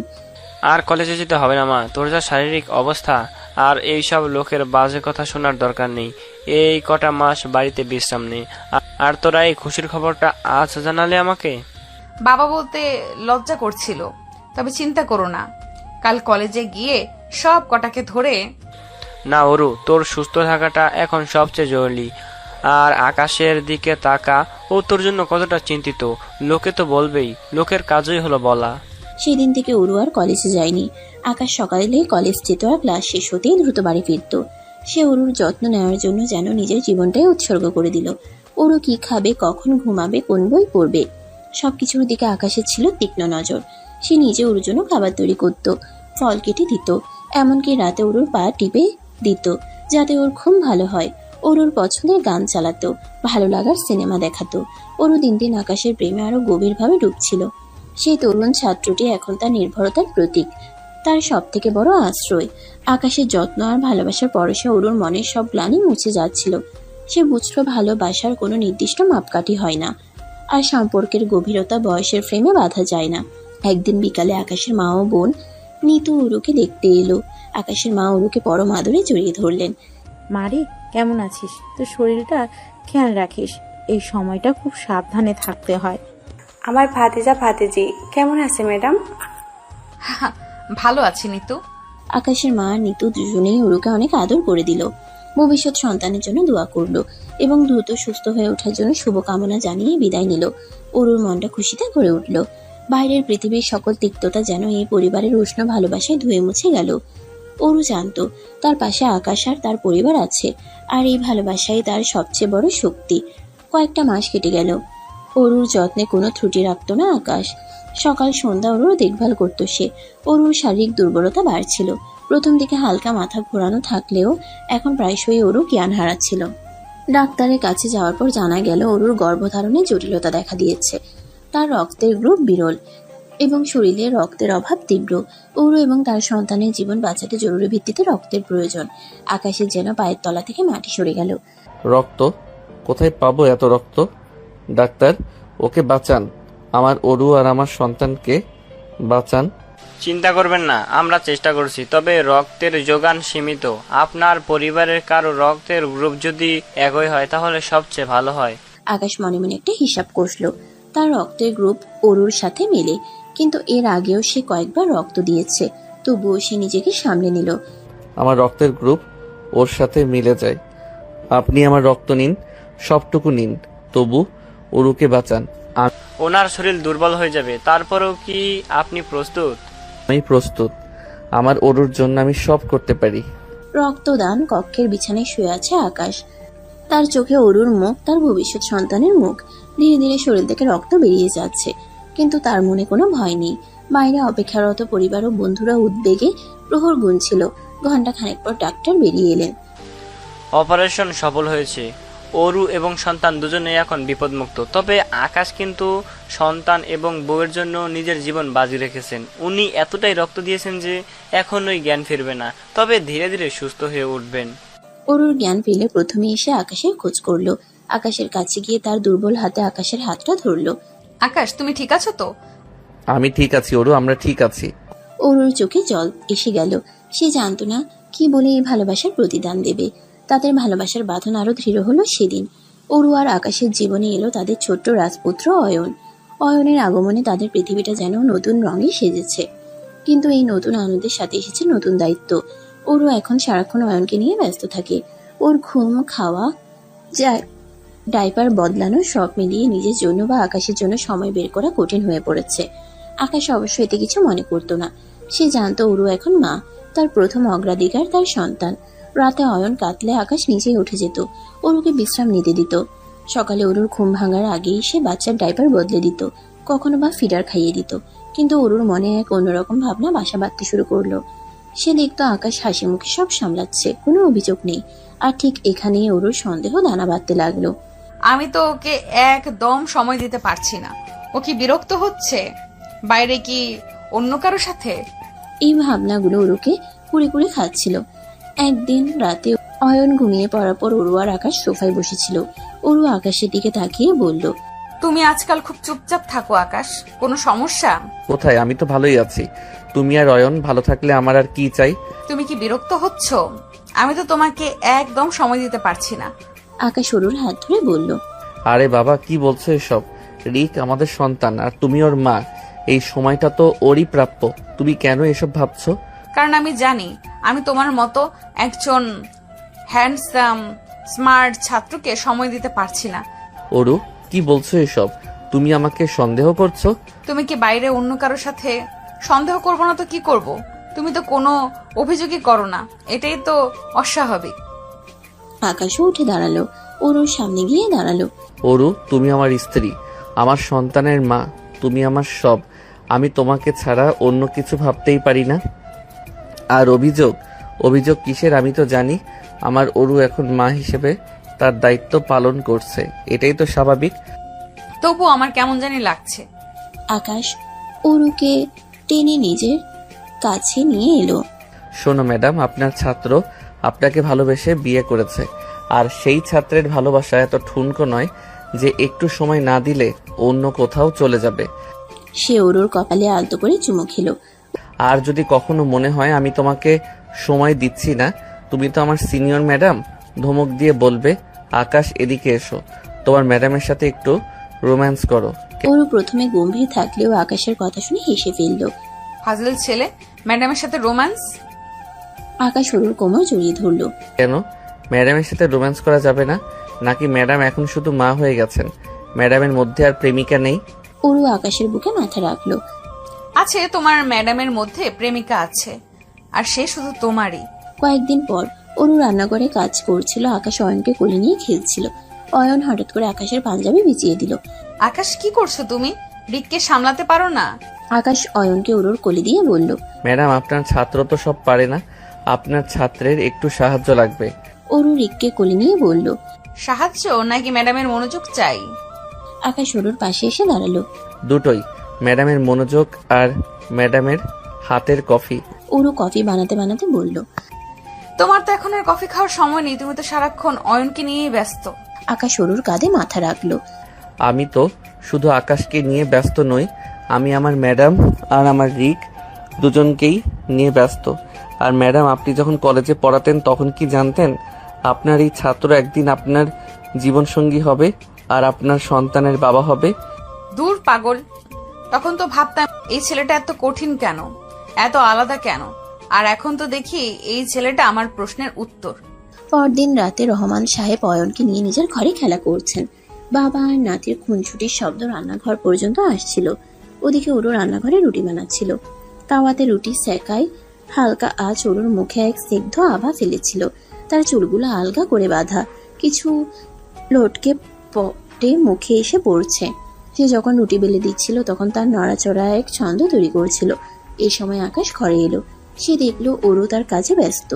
আর কলেজে যেতে হবে না মা, তোর যা শারীরিক অবস্থা, আর এই সব লোকের বাজে কথা শোনার দরকার নেই। এই কটা মাস বাড়িতে বিশ্রাম নেই। আর তোরা এই খুশির খবরটা আজ জানালে আমাকে? বাবা বলতে লজ্জা করছিল, তবে চিন্তা করো না, কাল কলেজে গিয়ে সব কটাকে ধরে। না ওরু, তোর সুস্থ থাকাটা এখন সবচেয়ে জরুরি। আর আকাশের দিকে তাকা, ও তোর জন্য কতটা চিন্তিত। লোকে তো বলবেই, লোকের কাজই হলো বলা। সেদিন থেকে ওরু আর কলেজে যায়নি। আকাশ সকালে কলেজ যেত আর ক্লাস শেষ হতেই দ্রুত বাড়ি ফিরত। সে ওরুর যত্ন নেওয়ার জন্য যেন নিজের জীবনটাই উৎসর্গ করে দিল। ওরু কি খাবে, কখন ঘুমাবে, কোন বই পড়বে, সবকিছুর দিকে আকাশের ছিল তীক্ষ্ণ নজর। সে নিজে ওর জন্য খাবার তৈরি করত, ফল কেটে দিত, এমনকি রাতে ওরুর পা টিপে দিত যাতে ওর ঘুম ভালো হয়। ওরুর পছন্দের গান চালাতো, ভালো লাগার সিনেমা দেখাতো। ওরু দিন দিন আকাশের প্রেমে আরো গভীরভাবে ডুবছিল। সেই তরুণ ছাত্রটি এখন তার নির্ভরতার প্রতীক, তার সব থেকে বড় আশ্রয়। আকাশের যত্ন আর ভালোবাসার পরশে ওরুর মনের সব গ্লানি মুছে যাচ্ছিল। সে বুঝল ভালোবাসার কোনো নির্দিষ্ট মাপকাঠি হয় না, আর সম্পর্কের গভীরতা বয়সের ফ্রেমে বাঁধা যায় না। একদিন বিকালে আকাশের মা ও বোন নিতু ওরুকে দেখতে এলো। আকাশের মা ওরুকে পরম আদরে জড়িয়ে ধরলেন। মারে, কেমন আছিস? তোর শরীরটা খেয়াল রাখিস, এই সময়টা খুব সাবধানে থাকতে হয়। আমার ভাতিজা ভাতিজি কেমন আছে ম্যাডাম? ভালো আছি নিতু। আকাশের মা আর নিতু দুজনেই ওরুকে অনেক আদর করে দিল, ভবিষ্যৎ সন্তানের জন্য দোয়া করলো এবং দ্রুত সুস্থ হয়ে ওঠার জন্য শুভকামনা জানিয়ে বিদায় নিল। ওরুর মনটা খুশিতে ভরে উঠল। বাইরের পৃথিবীর সকল তিক্ততা যেন এই পরিবারের উষ্ণ ভালোবাসায় ধুয়ে মুছে গেল। ওরু জানতো তার পাশে আকাশ আর তার পরিবার আছে, আর এই ভালোবাসাই তার সবচেয়ে বড় শক্তি। কয়েকটা মাস কেটে গেল। ওরুর যত্নে কোনো ত্রুটি রাখতো না আকাশ। সকাল সন্ধ্যা ওরুর দেখভাল করতো সে। ওরুর শারীরিক দুর্বলতা বাড়ছিল। প্রথম দিকে হালকা মাথা ঘোরানো থাকলেও এখন প্রায়শই ওরু জ্ঞান হারাচ্ছিল। ডাক্তারের কাছে যাওয়ার পর জানা গেল ওরুর গর্ভধারণে জটিলতা দেখা দিয়েছে। তার রক্তের গ্রুপ বিরল এবং শরীরে রক্তের অভাব তীব্র। ওরু এবং তার সন্তানের জীবন বাঁচাতে জরুরি ভিত্তিতে রক্তের প্রয়োজন। আকাশের যেন পায়ের তলা থেকে মাটি সরে গেল। রক্ত কোথায় পাবো? এত রক্ত? ডাক্তার, ওকে বাঁচান, আমার ওরু আর আমার সন্তানকে বাঁচান। চিন্তা করবেন না, আমরা চেষ্টা করছি, তবে রক্তের যোগান সীমিত। আপনার পরিবারের কারো রক্তের গ্রুপ যদি একই হয় তাহলে সবচেয়ে ভালো হয়। আকাশ মনে মনে একটা হিসাব কষল। তার রক্তের গ্রুপ ওরুর সাথে মেলে, কিন্তু এর আগেও সে কয়েকবার রক্ত দিয়েছে, তবুও সে নিজেকে সামলে নিল। আমার রক্তের গ্রুপ ওর সাথে মিলে যায়। আপনি আমার রক্ত নিন, সবটুকু নিন, তবু ওরুকে বাঁচান। ওনার শরীর দুর্বল হয়ে যাবে, তারপরেও কি আপনি প্রস্তুত? আমি প্রস্তুত, আমার ওরুর জন্য আমি সব করতে পারি। রক্তদান কক্ষের বিছানায় শুয়ে আছে আকাশ। তার চোখে অরুর মুখ, তার ভবিষ্যৎ সন্তানের মুখ। ধীরে ধীরে শরীর থেকে রক্ত বেরিয়ে যাচ্ছে, কিন্তু তার মনে কোনো ভয় নেই। বাইরে অপেক্ষারত পরিবার ও বন্ধুরা উদ্বেগে প্রহর গুনছিল। ঘন্টা খানেক পর ডাক্তার বেরিয়ে এলেন। অপারেশন সফল হয়েছে। অরু এবং সন্তান দুজনেই এখন বিপদমুক্ত। তবে আকাশ কিন্তু সন্তান এবং বউয়ের জন্য নিজের জীবন বাজি রেখেছেন। উনি এতটাই রক্ত দিয়েছেন যে এখনই জ্ঞান ফিরবে না, তবে ধীরে ধীরে সুস্থ হয়ে উঠবেন। অরুর জ্ঞান ফিরলে প্রথমে এসে আকাশের খোঁজ করলো। আকাশের কাছে গিয়ে তার দুর্বল হাতে আকাশের হাতটা ধরলো। আকাশ, তুমি ঠিক আছো তো? আমি ঠিক আছি ওরু, আমরা ঠিক আছি। অরুর চোখে জল এসে গেল। সে জানতো না কি বলে এই ভালোবাসার প্রতিদান দেবে। তাদের ভালোবাসার বাঁধন আরো দৃঢ় হলো সেদিন। অরু আর আকাশের জীবনে এলো তাদের ছোট্ট রাজপুত্র অয়ন। অয়নের আগমনে তাদের পৃথিবীটা যেন নতুন রঙে সেজেছে, কিন্তু এই নতুন আনন্দের সাথে এসেছে নতুন দায়িত্ব। অরু এখন সারাক্ষণ অয়নকে নিয়ে ব্যস্ত থাকে। ওর ঘুম, খাওয়া, ডাইপার বদলানো সব মিলিয়ে নিজের জন্য বা আকাশের জন্য সময় বের করা কঠিন হয়ে পড়েছে। আকাশ অবশ্য এতে কিছু মনে করতো না। সে জানতো অরু এখন মা, তার প্রথম অগ্রাধিকার তার সন্তান। রাতে অয়ন কাঁদলে আকাশ নিজেই উঠে যেত, অরুকে বিশ্রাম নিতে দিত। সকালে অরুর ঘুম ভাঙার আগেই সে বাচ্চার ডাইপার বদলে দিত, কখনো বা ফিডার খাইয়ে দিত। কিন্তু অরুর মনে এক অন্যরকম ভাবনা বাসা বাঁধতে শুরু করলো। সে দেখতো আকাশ হাসি মুখে সব সামলাচ্ছে, কোনো অভিযোগ নেই। আর ঠিক এখানেই অরুর সন্দেহ দানা বাঁধতে লাগলো। আমি তো ওকে একদম সময় দিতে পারছি না। ও কি বিরক্ত হচ্ছে? বাইরে কি অন্য কারো সাথে? এই ভাবনাগুলো ওরুকে কুড়ে কুড়ে খাচ্ছিল। একদিন রাতে অয়ন ঘুমিয়ে পড়ার পর অরু আর আকাশ সোফায় বসেছিল। অরু আকাশের দিকে তাকিয়ে বলল, তুমি আজকাল খুব চুপচাপ থাকো আকাশ, কোনো সমস্যা? কোথায়, আমি তো ভালোই আছি। তুমি আর অয়ন ভালো থাকলে আমার আর কি চাই? তুমি কি বিরক্ত হচ্ছ? আমি তো তোমাকে একদম সময় দিতে পারছি না। আকাশ অরুর হাত ধরে বলল, আরে বাবা, কি বলছো এসব? রিক আমাদের সন্তান আর তুমি ওর মা। এই সময়টা তো ওরই প্রাপ্য। তুমি কেন এসব ভাবছো? কারণ আমি জানি আমি তোমার মতো একজন হ্যান্ডসাম স্মার্ট ছাত্রকে সময় দিতে পারছি না। ওরু, কি বলছো এসব? তুমি আমাকে সন্দেহ করছো? তুমি কি বাইরে অন্য কারোর সাথে? সন্দেহ করবো না তো কি করব? তুমি তো কোনো অভিযোগই করো না, এটাই তো অস্বাভাবিক। আকাশও উঠে দাঁড়ালো, ওরুর সামনে গিয়ে দাঁড়ালো। ওরু, তুমি আমার স্ত্রী, আমার সন্তানের মা, তুমি আমার সব। আমি তোমাকে ছাড়া অন্য কিছু ভাবতেই পারি না। আর অভিযোগ কিসের? আমি তো জানি আমার ওরু এখন মা হিসেবে তার দায়িত্ব পালন করছে, এটাই তো স্বাভাবিক। তবু আমার কেমন জানি লাগছে। আকাশ ওরুকে টেনে নিজের কাছে নিয়ে এলো। শোনো ম্যাডাম, আপনার ছাত্র আপনাকে ভালোবেসে বিয়ে করেছে, আর সেই ছাত্রের ভালোবাসা এত ঠুনকো নয় যে একটু সময় না দিলে অন্য কোথাও চলে যাবে। সে ওরুর কপালে আলতো করে চুমু খেলো। আর যদি কখনো মনে হয় আমি তোমাকে সময় দিচ্ছি না, তুমি তো আমার সিনিয়র ম্যাডাম, ধমক দিয়ে বলবে, আকাশ এদিকে এসো, তোমার ম্যাডামের সাথে একটু রোম্যান্স করো। ওরু প্রথমে গম্ভীর থাকলেও আকাশের কথা শুনে হেসে ফেলল। ফাজল ছেলে, ম্যাডামের সাথে রোম্যান্স? আকাশ ওরুর কোমর জড়িয়ে ধরল। কেন, ম্যাডামের সাথে রোম্যান্স করা যাবে না নাকি? ম্যাডাম এখন শুধু মা হয়ে গেছেন, ম্যাডামের মধ্যে আর প্রেমিকা নেই? ওরু আকাশের বুকে মাথা রাখলো। আছে, তোমার ম্যাডামের মধ্যে প্রেমিকা আছে, আর সে শুধু তোমারই। কয়েকদিন পর ওরু রান্নাঘরে কাজ করছিল। আকাশ অয়নকে কোলে নিয়ে খেলছিল। অয়ন হঠাৎ করে আকাশের পাঞ্জাবি বিছিয়ে দিল। আকাশ, কি করছো তুমি? রিককে সামলাতে পারো না? আকাশ অয়নকে ওরুর কোলে দিয়ে বলল, ম্যাডাম, আপনার ছাত্র তো সব পারে না, আপনার ছাত্রের একটু সাহায্য লাগবে। ওরু রিককে কোলে নিয়ে বলল, সাহায্য নাকি ম্যাডামের মনোযোগ চাই? আকাশ ওরুর পাশে এসে দাঁড়ালো। দুটোই, ম্যাডামের মনোযোগ আর ম্যাডামের হাতের কফি। ওরু কফি বানাতে বানাতে বলল, তোমার তো এখন আর কফি খাওয়ার সময় নেই, তুমি তো সারাক্ষণ অয়নকে নিয়েই ব্যস্ত। আকাশ ওরুর কাঁধে মাথা রাখলো। আমি তো শুধু আকাশকে নিয়ে ব্যস্ত নই, আমি আমার ম্যাডাম আর আমার রিক দুজনকেই নিয়ে ব্যস্ত। আর ম্যাডাম, আপনি যখন কলেজে পড়াতেন তখন কি জানতেন আপনার এই ছাত্র একদিন আপনার জীবনসঙ্গী হবে আর আপনার সন্তানের বাবা হবে? দূর পাগল, তখন তো ভাবতাম এই ছেলেটা এত কঠিন কেন, এত আলাদা কেন, আর এখন তো দেখি এই ছেলেটা আমার প্রশ্নের উত্তর। পরদিন রাতে রহমান সাহেব অয়নকে নিয়ে নিজের ঘরে খেলা করছেন। বাবা আর নাতির খুনছুটির শব্দ রান্নাঘর পর্যন্ত আসছিল। ওদিকে ওরু রান্নাঘরে রুটি বানাচ্ছিল। তাওয়াতে রুটি সেকায় হালকা আঁচ ওরুর মুখে এক স্নিগ্ধ আভা ফেলেছিল। তার চুলগুলো আলগা করে বাঁধা, কিছু লটকে পটে মুখে এসে পড়ছে। সে যখন রুটি বেলে দিচ্ছিল তখন তার নড়াচড়া এক ছন্দ তৈরি করছিল। এই সময় আকাশ ঘরে এলো। সে দেখলো ওরু তার কাজে ব্যস্ত।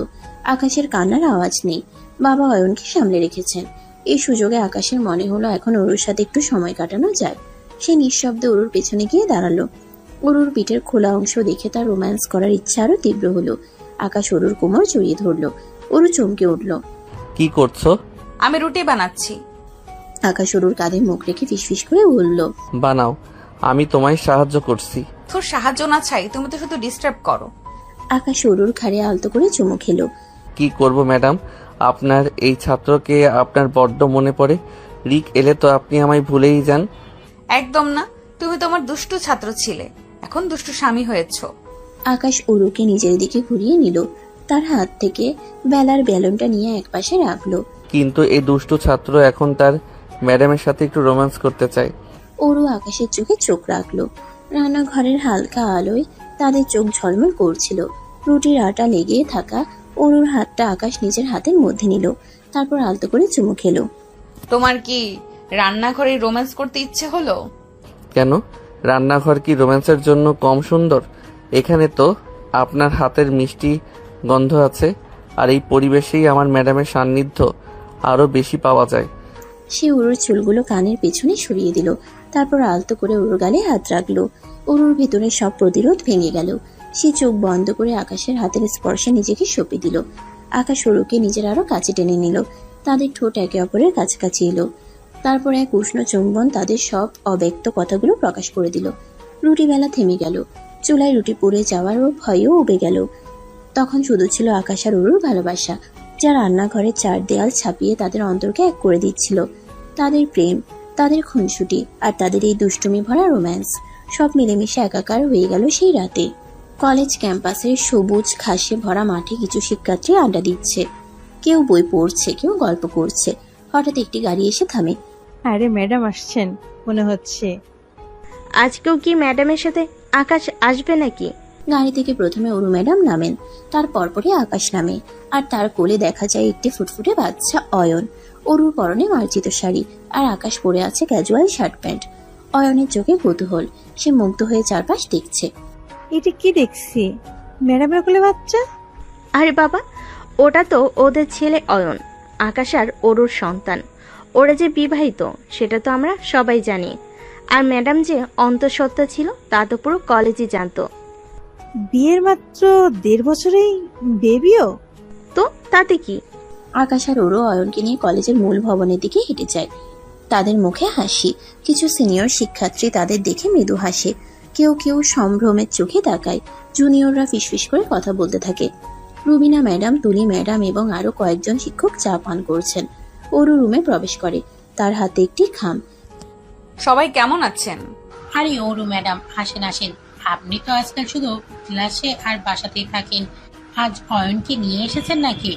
আকাশের কান্নার আওয়াজ নেই। বাবা অয়নকে সামলে রেখেছেন। এই সুযোগে আকাশের মনে হলো এখন ওরুর সাথে একটু সময় কাটানো যায়। সে নিঃশব্দে ওরুর পেছনে গিয়ে দাঁড়ালো। ওরুর পিঠের খোলা অংশ দেখে তার রোম্যান্স করার ইচ্ছা আরো তীব্র হলো। আকাশ ওরুর কোমর জড়িয়ে ধরলো। ওরু চমকে উঠল। কি করছো? আমি রুটি বানাচ্ছি। আকাশ ওরুর কাঁধে মুখ রেখে ফিসফিস করে বলল, বানাও, আমি তোমায় সাহায্য করছি। তোর সাহায্য না চাই, তুমি তো শুধু ডিস্টার্ব করো। আকাশ ওরুর ঘাড়ে আলতো করে চুমু খেলো। কি করব ম্যাডাম, আপনার এই ছাত্রকে আপনার বড্ড মনে পড়ে। রিক এলে তো আপনি আমায় ভুলেই যান। একদম না, তুমি তোমার দুষ্টু ছাত্র ছিলে, এখন দুষ্টু স্বামী হয়েছ। আকাশ ওরুকে নিজের দিকে ঘুরিয়ে নিল। তার হাত থেকে বেলার বেলুনটা নিয়ে একপাশে রাখলো। কিন্তু এই দুষ্টু ছাত্র এখন তার ম্যাডামের সাথে একটু রোম্যান্স করতে চায়। ওরু আকাশের চোখে চোখ রাখলো। রান্নাঘরের হালকা আলোয় তাদের চোখ ঝলমল করছিল। রুটির আটা লেগে থাকা ওরুর হাতটা আকাশ নিজের হাতের মধ্যে নিল। তারপর আলতো করে চুমু খেলো। তোমার কি রান্নাঘরে রোম্যান্স করতে ইচ্ছে হলো? কেন, রান্নাঘর কি রোম্যান্সের জন্য কম সুন্দর? এখানে তো আপনার হাতের মিষ্টি গন্ধ আছে, আর এই পরিবেশেই আমার ম্যাডামের সান্নিধ্য আরো বেশি পাওয়া যায়। সে ওরুর চুলগুলো কানের পেছনে সরিয়ে দিল। তারপর আলতো করে ওরুর গালে হাত রাখলো। অরুর ভেতরে সব প্রতিরোধ ভেঙে গেল। সে চোখ বন্ধ করে আকাশের হাতের স্পর্শে নিজেকে সঁপে দিল। আকাশ অরুকে নিজের আরো কাছে টেনে নিল। তাদের ঠোঁট একে অপরের কাছাকাছি এলো। তারপর এক উষ্ণ চুম্বন তাদের সব অব্যক্ত কথাগুলো প্রকাশ করে দিল। রুটি বেলা থেমে গেল। চুলায় রুটি পুড়ে যাওয়ার ভয়ও উবে গেল। তখন শুধু ছিল আকাশ আর অরুর ভালোবাসা, যা রান্নাঘরের চার দেয়াল ছাপিয়ে তাদের অন্তরকে এক করে দিচ্ছিল। তাদের প্রেম, তাদের খুনসুটি আর তাদের এই দুষ্টুমি ভরা রোম্যান্স সব মিলেমিশে একাকার হয়ে গেল সেই রাতে। কলেজ ক্যাম্পাসের সবুজ ঘাসে ভরা মাঠে কিছু শিক্ষার্থী আড্ডা দিচ্ছে। কেউ বই পড়ছে, কেউ গল্প করছে। হঠাৎ একটি গাড়ি এসে থামে। আরে ম্যাডাম আসছেন মনে হচ্ছে। আজকেও কি ম্যাডামের সাথে আকাশ আসবে নাকি? গাড়ি থেকে প্রথমে অরু ম্যাডাম নামেন, তার পরপরই আকাশ নামে। আর তার কোলে দেখা যায় একটি ফুটফুটে বাচ্চা অয়ন। অরুর পরনে মার্জিত শাড়ি আর আকাশ পরে আছে ক্যাজুয়াল শার্ট প্যান্ট। অয়নের চোখে কৌতূহল, সে মুগ্ধ হয়ে চারপাশ দেখছে। এটা কি দেখছি, ম্যাডামের কোলে বাচ্চা? আরে বাবা, ওটা তো ওদের ছেলে অয়ন, আকাশ আর অরুর সন্তান। ওরা যে বিবাহিত সেটা তো আমরা সবাই জানি। আর ম্যাডাম যে অন্তঃসত্ত্বা ছিল তা তো পুরো কলেজই জানতো। বিয়ের মাত্র 1.5 বছরেই বেবিও? তো তাতে কি? আকাশ আর অরু অয়নকে নিয়ে কলেজের মূল ভবনের দিকে হেঁটে যায়। তাদের মুখে হাসি। কিছু সিনিয়র শিক্ষার্থী তাদের দেখে মৃদু হাসে। কেউ কেউ সম্ভ্রমের চোখে তাকায়। জুনিয়ররা ফিসফিস করে কথা বলতে থাকে। রুবিনা ম্যাডাম, তুলি ম্যাডাম এবং আরো কয়েকজন শিক্ষক চা পান করছেন। অরু রুমে প্রবেশ করে, তার হাতে একটি খাম। সবাই কেমন আছেন? আরে ওরু ম্যাডাম, আসেন আসেন। আপনি তো আজকাল শুধু ক্লাসে আর বাসাতেই থাকেন, আজ অয়নকে নিয়ে এসেছেন নাকি?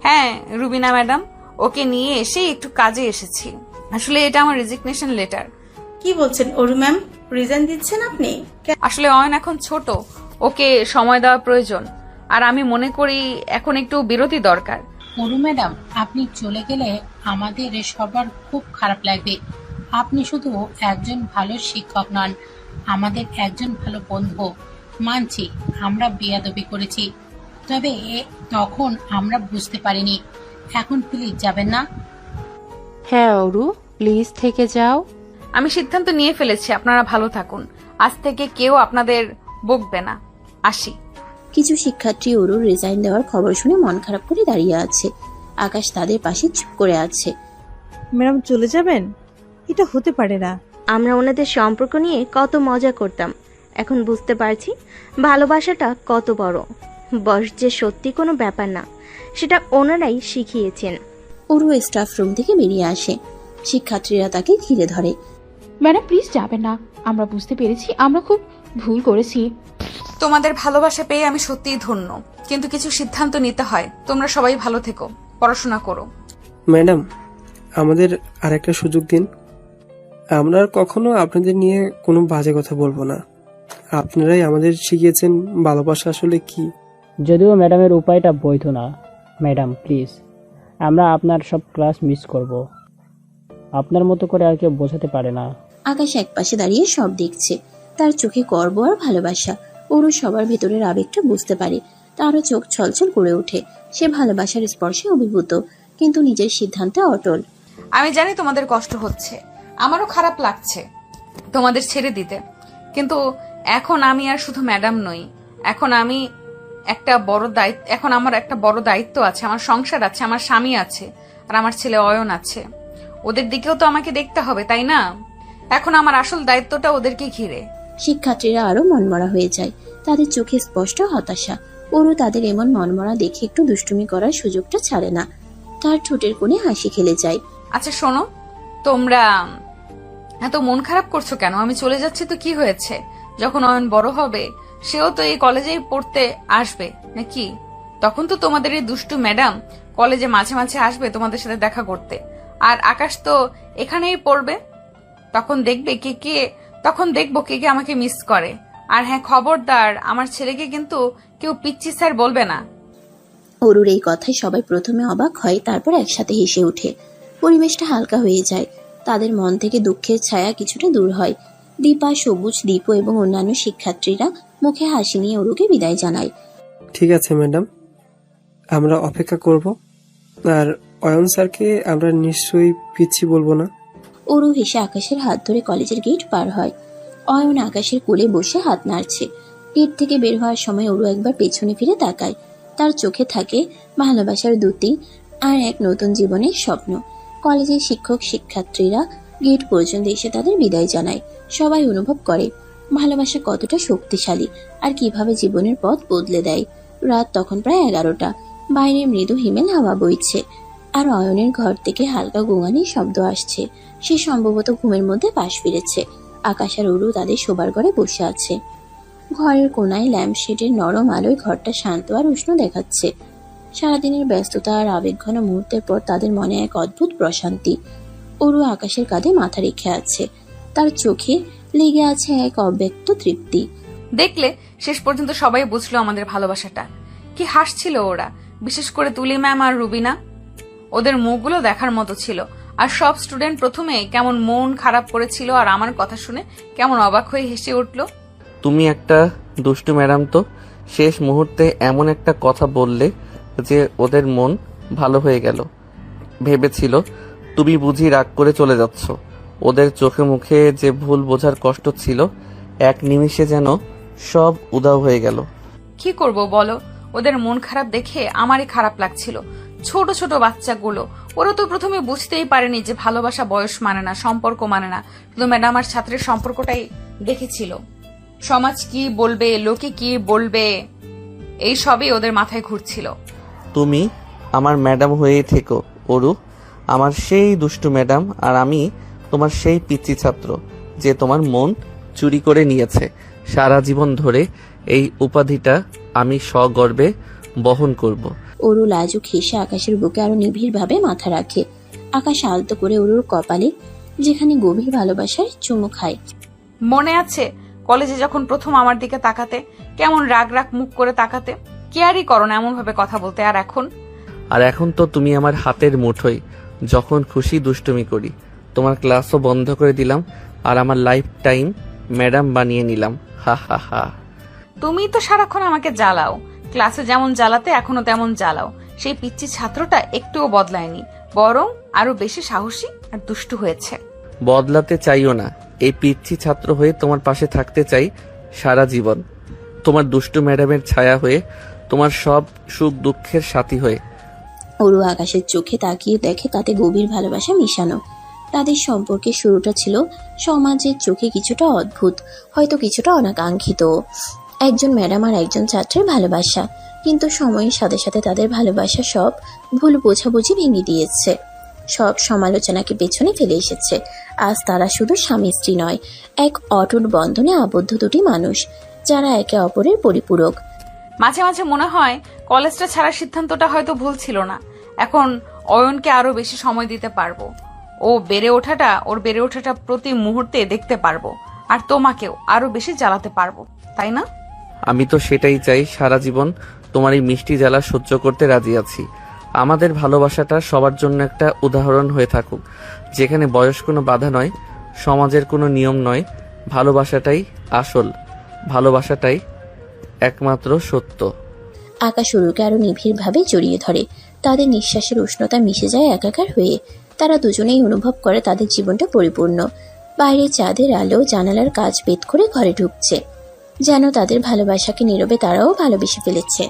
হ্যাঁ রুবিনা ম্যাডাম, ওকে নিয়ে এসে একটু কাজে এসেছি। আসলে এটা আমার রেজিগনেশন লেটার। কি বলছেন অরু ম্যাম, রিজাইন দিচ্ছেন আপনি? আসলে অয়ন এখন ছোট, ওকে সময় দেওয়া প্রয়োজন। আর আমি মনে করি এখন একটু বিরতি দরকার। ওরু ম্যাডাম, আপনি চলে গেলে আমাদের সবার খুব খারাপ লাগবে। আপনি শুধু একজন ভালো শিক্ষক নন, আমাদের একজন ভালো বন্ধু। মানছি আমরা বেয়াদবি করেছি, তবে তখন আমরা বুঝতে পারিনি। এখন প্লিজ যাবেন না? হ্যাঁ অরু, প্লিজ থেকে যাও। আমি সিদ্ধান্ত নিয়ে ফেলেছি, আপনারা ভালো থাকুন। আজ থেকে কেউ আপনাদের বকবে না। আসি। কিছু শিক্ষার্থী অরুর রিজাইন দেওয়ার খবর শুনে মন খারাপ করে দাঁড়িয়ে আছে। আকাশ তাদের পাশে চুপ করে আছে। ম্যাডাম চলে যাবেন? এটা হতে পারে না। আমরা ওনাদের সম্পর্ক নিয়ে কত মজা করতাম, এখন বুঝতে পারছি ভালোবাসাটা কত বড়। বয়স যে সত্যি কোনো ব্যাপার না, সেটা ওনারাই শিখিয়েছেন। অরু স্টাফ রুম থেকে বেরিয়ে আসে। শিক্ষার্থীরা তাকে ঘিরে ধরে। ম্যাডাম প্লিজ যাবেন না, আমরা বুঝতে পেরেছি আমরা খুব ভুল করেছি। তোমাদের ভালোবাসা পেয়ে আমি সত্যিই ধন্য, কিন্তু কিছু সিদ্ধান্ত নিতে হয়। তোমরা সবাই ভালো থেকো, পড়াশোনা করো। ম্যাডাম, আমাদের আর একটা সুযোগ দিন। আমরা আর কখনো আপনাদের নিয়ে কোনো বাজে কথা বলবো না। আপনারাই আমাদের শিখিয়েছেন ভালোবাসা আসলে কি। যদিও ম্যাডামের উপায়টা বৈধ না। ম্যাডাম প্লিজ, আমরা আপনার সব ক্লাস মিস করব। আপনার মতো করে আর কেউ বোঝাতে পারে না। আকাশ একপাশে দাঁড়িয়ে সব দেখছে। তার চোখে গর্ব আর ভালোবাসা। অরু সবার ভেতরের আবেগটা বুঝতে পারে। তারও চোখ ছলছল করে ওঠে। সে ভালোবাসার স্পর্শে অভিভূত, কিন্তু নিজের সিদ্ধান্তে অটল। আমি জানি তোমাদের কষ্ট হচ্ছে, আমারও খারাপ লাগছে তোমাদের ছেড়ে দিতে, কিন্তু এখন আমি আর শুধু ম্যাডাম নই। এখন আমার একটা বড় দায়িত্ব আছে। আমার সংসার আছে, আমার স্বামী আছে, আর আমার ছেলে অয়ন আছে। ওদের দিকেও তো আমাকে দেখতে হবে, তাই না? এখন আমার আসল দায়িত্বটা ওদেরকে ঘিরে। শিক্ষার্থীরা আরো মনমরা হয়ে যায়। তাদের চোখে স্পষ্ট হতাশা। অরু তাদের এমন মনমরা দেখে একটু দুষ্টুমি করার সুযোগটা ছাড়ে না। তার ঠোঁটের কোণে হাসি খেলে যায়। আচ্ছা শোনো, তোমরা এত মন খারাপ করছো কেন? আমি চলে যাচ্ছি তো কি হয়েছে? যখন অয়ন বড় হবে, সেও তো এই কলেজেই পড়তে আসবে নাকি? তখন তো তোমাদের এই দুষ্টু ম্যাডাম কলেজে মাঝে মাঝে আসবে তোমাদের সাথে দেখা করতে। আর আকাশ তো এখানেই পড়বে। তখন দেখবো কে কে আমাকে মিস করে। আর হ্যাঁ, খবরদার আমার ছেলেকে কিন্তু কেউ পিচ্চি স্যার বলবে না। অরুর এই কথায় সবাই প্রথমে অবাক হয়, তারপর একসাথে হেসে ওঠে। পরিবেশটা হালকা হয়ে যায়। তাদের মন থেকে দুঃখের ছায়া কিছুটা দূর হয়। দীপা, সবুজ, দীপু এবং অন্যান্য শিক্ষার্থীরা মুখে হাসি নিয়ে অরুকে বিদায় জানায়। ঠিক আছে ম্যাডাম, আমরা অপেক্ষা করব। আর অয়ন স্যারকে আমরা নিশ্চয়ই পিচ্ছি বলবো না। অরু হেসে আকাশের হাত ধরে কলেজের গেট পার হয়। অয়ন আকাশের কোলে বসে হাত নাড়ছে। গেট থেকে বের হওয়ার সময় ওরু একবার পেছনে ফিরে তাকায়। তার চোখে থাকে ভালোবাসার দ্যুতি আর এক নতুন জীবনের স্বপ্ন। কলেজের শিক্ষক শিক্ষার্থীরা গেট পর্যন্ত এসে তাদের বিদায় জানায়। সবাই অনুভব করে ভালোবাসা কতটা শক্তিশালী আর কিভাবে জীবনের পথ বদলে দেয়। রাত তখন প্রায় 11টা। বাইরে মৃদু হিমেল হাওয়া বইছে আর অয়নের ঘর থেকে হালকা গোঙানির শব্দ আসছে। সে সম্ভবত ঘুমের মধ্যে পাশ ফিরেছে। আকাশ আর অরু তাদের শোবার ঘরে বসে আছে। ঘরের কোনায় ল্যাম্পশেডের নরম আলোয় ঘরটা শান্ত আর উষ্ণ দেখাচ্ছে। সারাদিনের ব্যস্ততা আর আবেগঘন মুহূর্তের পর তাদের মনে এক অদ্ভুত প্রশান্তি। অরু আকাশের কাঁধে মাথা রেখে আছে। তার চোখে লেগে আছে এক অব্যক্ত তৃপ্তি। দেখলে শেষ পর্যন্ত সবাই বুঝলো আমাদের ভালোবাসাটা। কি হাসছিল ওরা, বিশেষ করে তুলি ম্যাম আর রুবিনা। ওদের মুখগুলো দেখার মতো ছিল। আর সব স্টুডেন্ট প্রথমে কেমন মন খারাপ করেছিল আর আমার কথা শুনে কেমন অবাক হয়ে হেসে উঠলো। তুমি একটা দুষ্টু ম্যাডাম তো। শেষ মুহূর্তে এমন একটা কথা বললে যে ওদের মন ভালো হয়ে গেল। ভেবেছিল তুমি বুঝি রাগ করে চলে যাচ্ছ। ওদের চোখে মুখে যে ভুল বোঝার কষ্ট ছিল এক নিমিষে যেন সব উধাও হয়ে গেল। কি করব বলো, ওদের মন খারাপ দেখে আমারই খারাপ লাগছিল। ছোট ছোট বাচ্চাগুলো, ওরা তো প্রথমে বুঝতেই পারেনি যে ভালোবাসা বয়স মানে না, সম্পর্ক মানে না। শুধু ম্যাডাম আর ছাত্রের সম্পর্কটাই দেখেছিল। সমাজ কি বলবে, লোকে কি বলবে, এই সবই ওদের মাথায় ঘুরছিল। তুমি আমার ম্যাডাম হয়েই থেকো অরু, আমার সেই দুষ্টু ম্যাডাম। আর আমি তোমার সেই পিচ্চি ছাত্র যে তোমার মন চুরি করে নিয়েছে। সারা জীবন ধরে এই উপাধিটা আমি সগর্বে বহন করব। অরু লাজুক হেসে আকাশের বুকে আরো নিবিড় ভাবে মাথা রাখে। আকাশ আলতো করে অরুর কপালে যেখানে গভীর ভালোবাসার চুমু খায়। মনে আছে কলেজে যখন প্রথম আমার দিকে তাকাতে, কেমন রাগ রাগ মুখ করে তাকাতে, কেয়ারই করো না এমন ভাবে কথা বলতে। আর এখন তো তুমি আমার হাতের মুঠোই, যখন খুশি দুষ্টুমি করি। তোমার ক্লাসও বন্ধ করে দিলাম আর আমার লাইফ টাইম ম্যাডাম বানিয়ে নিলাম। হা হা হা। তুমি তো সারাক্ষণ আমাকে জ্বালাও, ক্লাসে যেমন জ্বালাতে এখনো তেমন জ্বালাও। সেই পিচ্চি ছাত্রটা একটুও বদলায়নি, বরং আরো বেশি সাহসী আর দুষ্টু হয়েছে। বদলাতে চাইও না, এই পিচ্চি ছাত্র হয়ে তোমার পাশে থাকতে চাই সারা জীবন। তোমার দুষ্টু ম্যাডামের ছায়া হয়ে, তোমার সব সুখ দুঃখের সাথী হয়ে। অরু আকাশের চোখে তাকিয়ে দেখে তাতে গভীর ভালোবাসা মিশানো। তাদের সম্পর্কের শুরুটা ছিল সমাজের চোখে কিছুটা অদ্ভুত, হয়তো কিছুটা অনাকাঙ্ক্ষিত। একজন ম্যাডাম আর একজন ছাত্রের ভালোবাসা। কিন্তু সময়ের সাথে সাথে তাদের ভালোবাসা সব ভুল বোঝাবুঝি ভেঙে দিয়েছে, সব সমালোচনাকে পেছনে ফেলে এসেছে। আজ তারা শুধু স্বামী স্ত্রী নয়, এক অটুট বন্ধনে আবদ্ধ দুটি মানুষ যারা একে অপরের পরিপূরক। মাঝে মাঝে মনে হয় কলেজটা ছাড়ার সিদ্ধান্তটা হয়তো ভুল ছিল না। এখন অয়নকে আরো বেশি সময় দিতে পারবো। ওর বেড়ে ওঠাটা প্রতি মুহূর্তে দেখতে পারবো। আর তোমাকেও আরো বেশি জ্বালাতে পারবো, তাই না? আমি তো সেটাই চাই। সারা জীবন তোমার এই মিষ্টি জ্বালা সহ্য করতে রাজি আছি। আমাদের ভালোবাসাটা সবার জন্য একটা উদাহরণ হয়ে থাকুক, যেখানে বয়স কোনো বাধা নয়, সমাজের কোনো নিয়ম নয়। ভালোবাসাটাই আসল, ভালোবাসাটাই একমাত্র সত্য। আকাশ অরুকে আরো নিবিড় ভাবে জড়িয়ে ধরে। তাদের নিঃশ্বাসের উষ্ণতা মিশে যায় একাকার হয়ে। তারা দুজনেই অনুভব করে তাদের জীবনটা পরিপূর্ণ। বাইরে চাঁদের আলো জানালার কাচ ভেদ করে ঘরে ঢুকছে, যেন তাদের ভালোবাসাকে নীরবে তারাও ভালোবেসে ফেলেছে।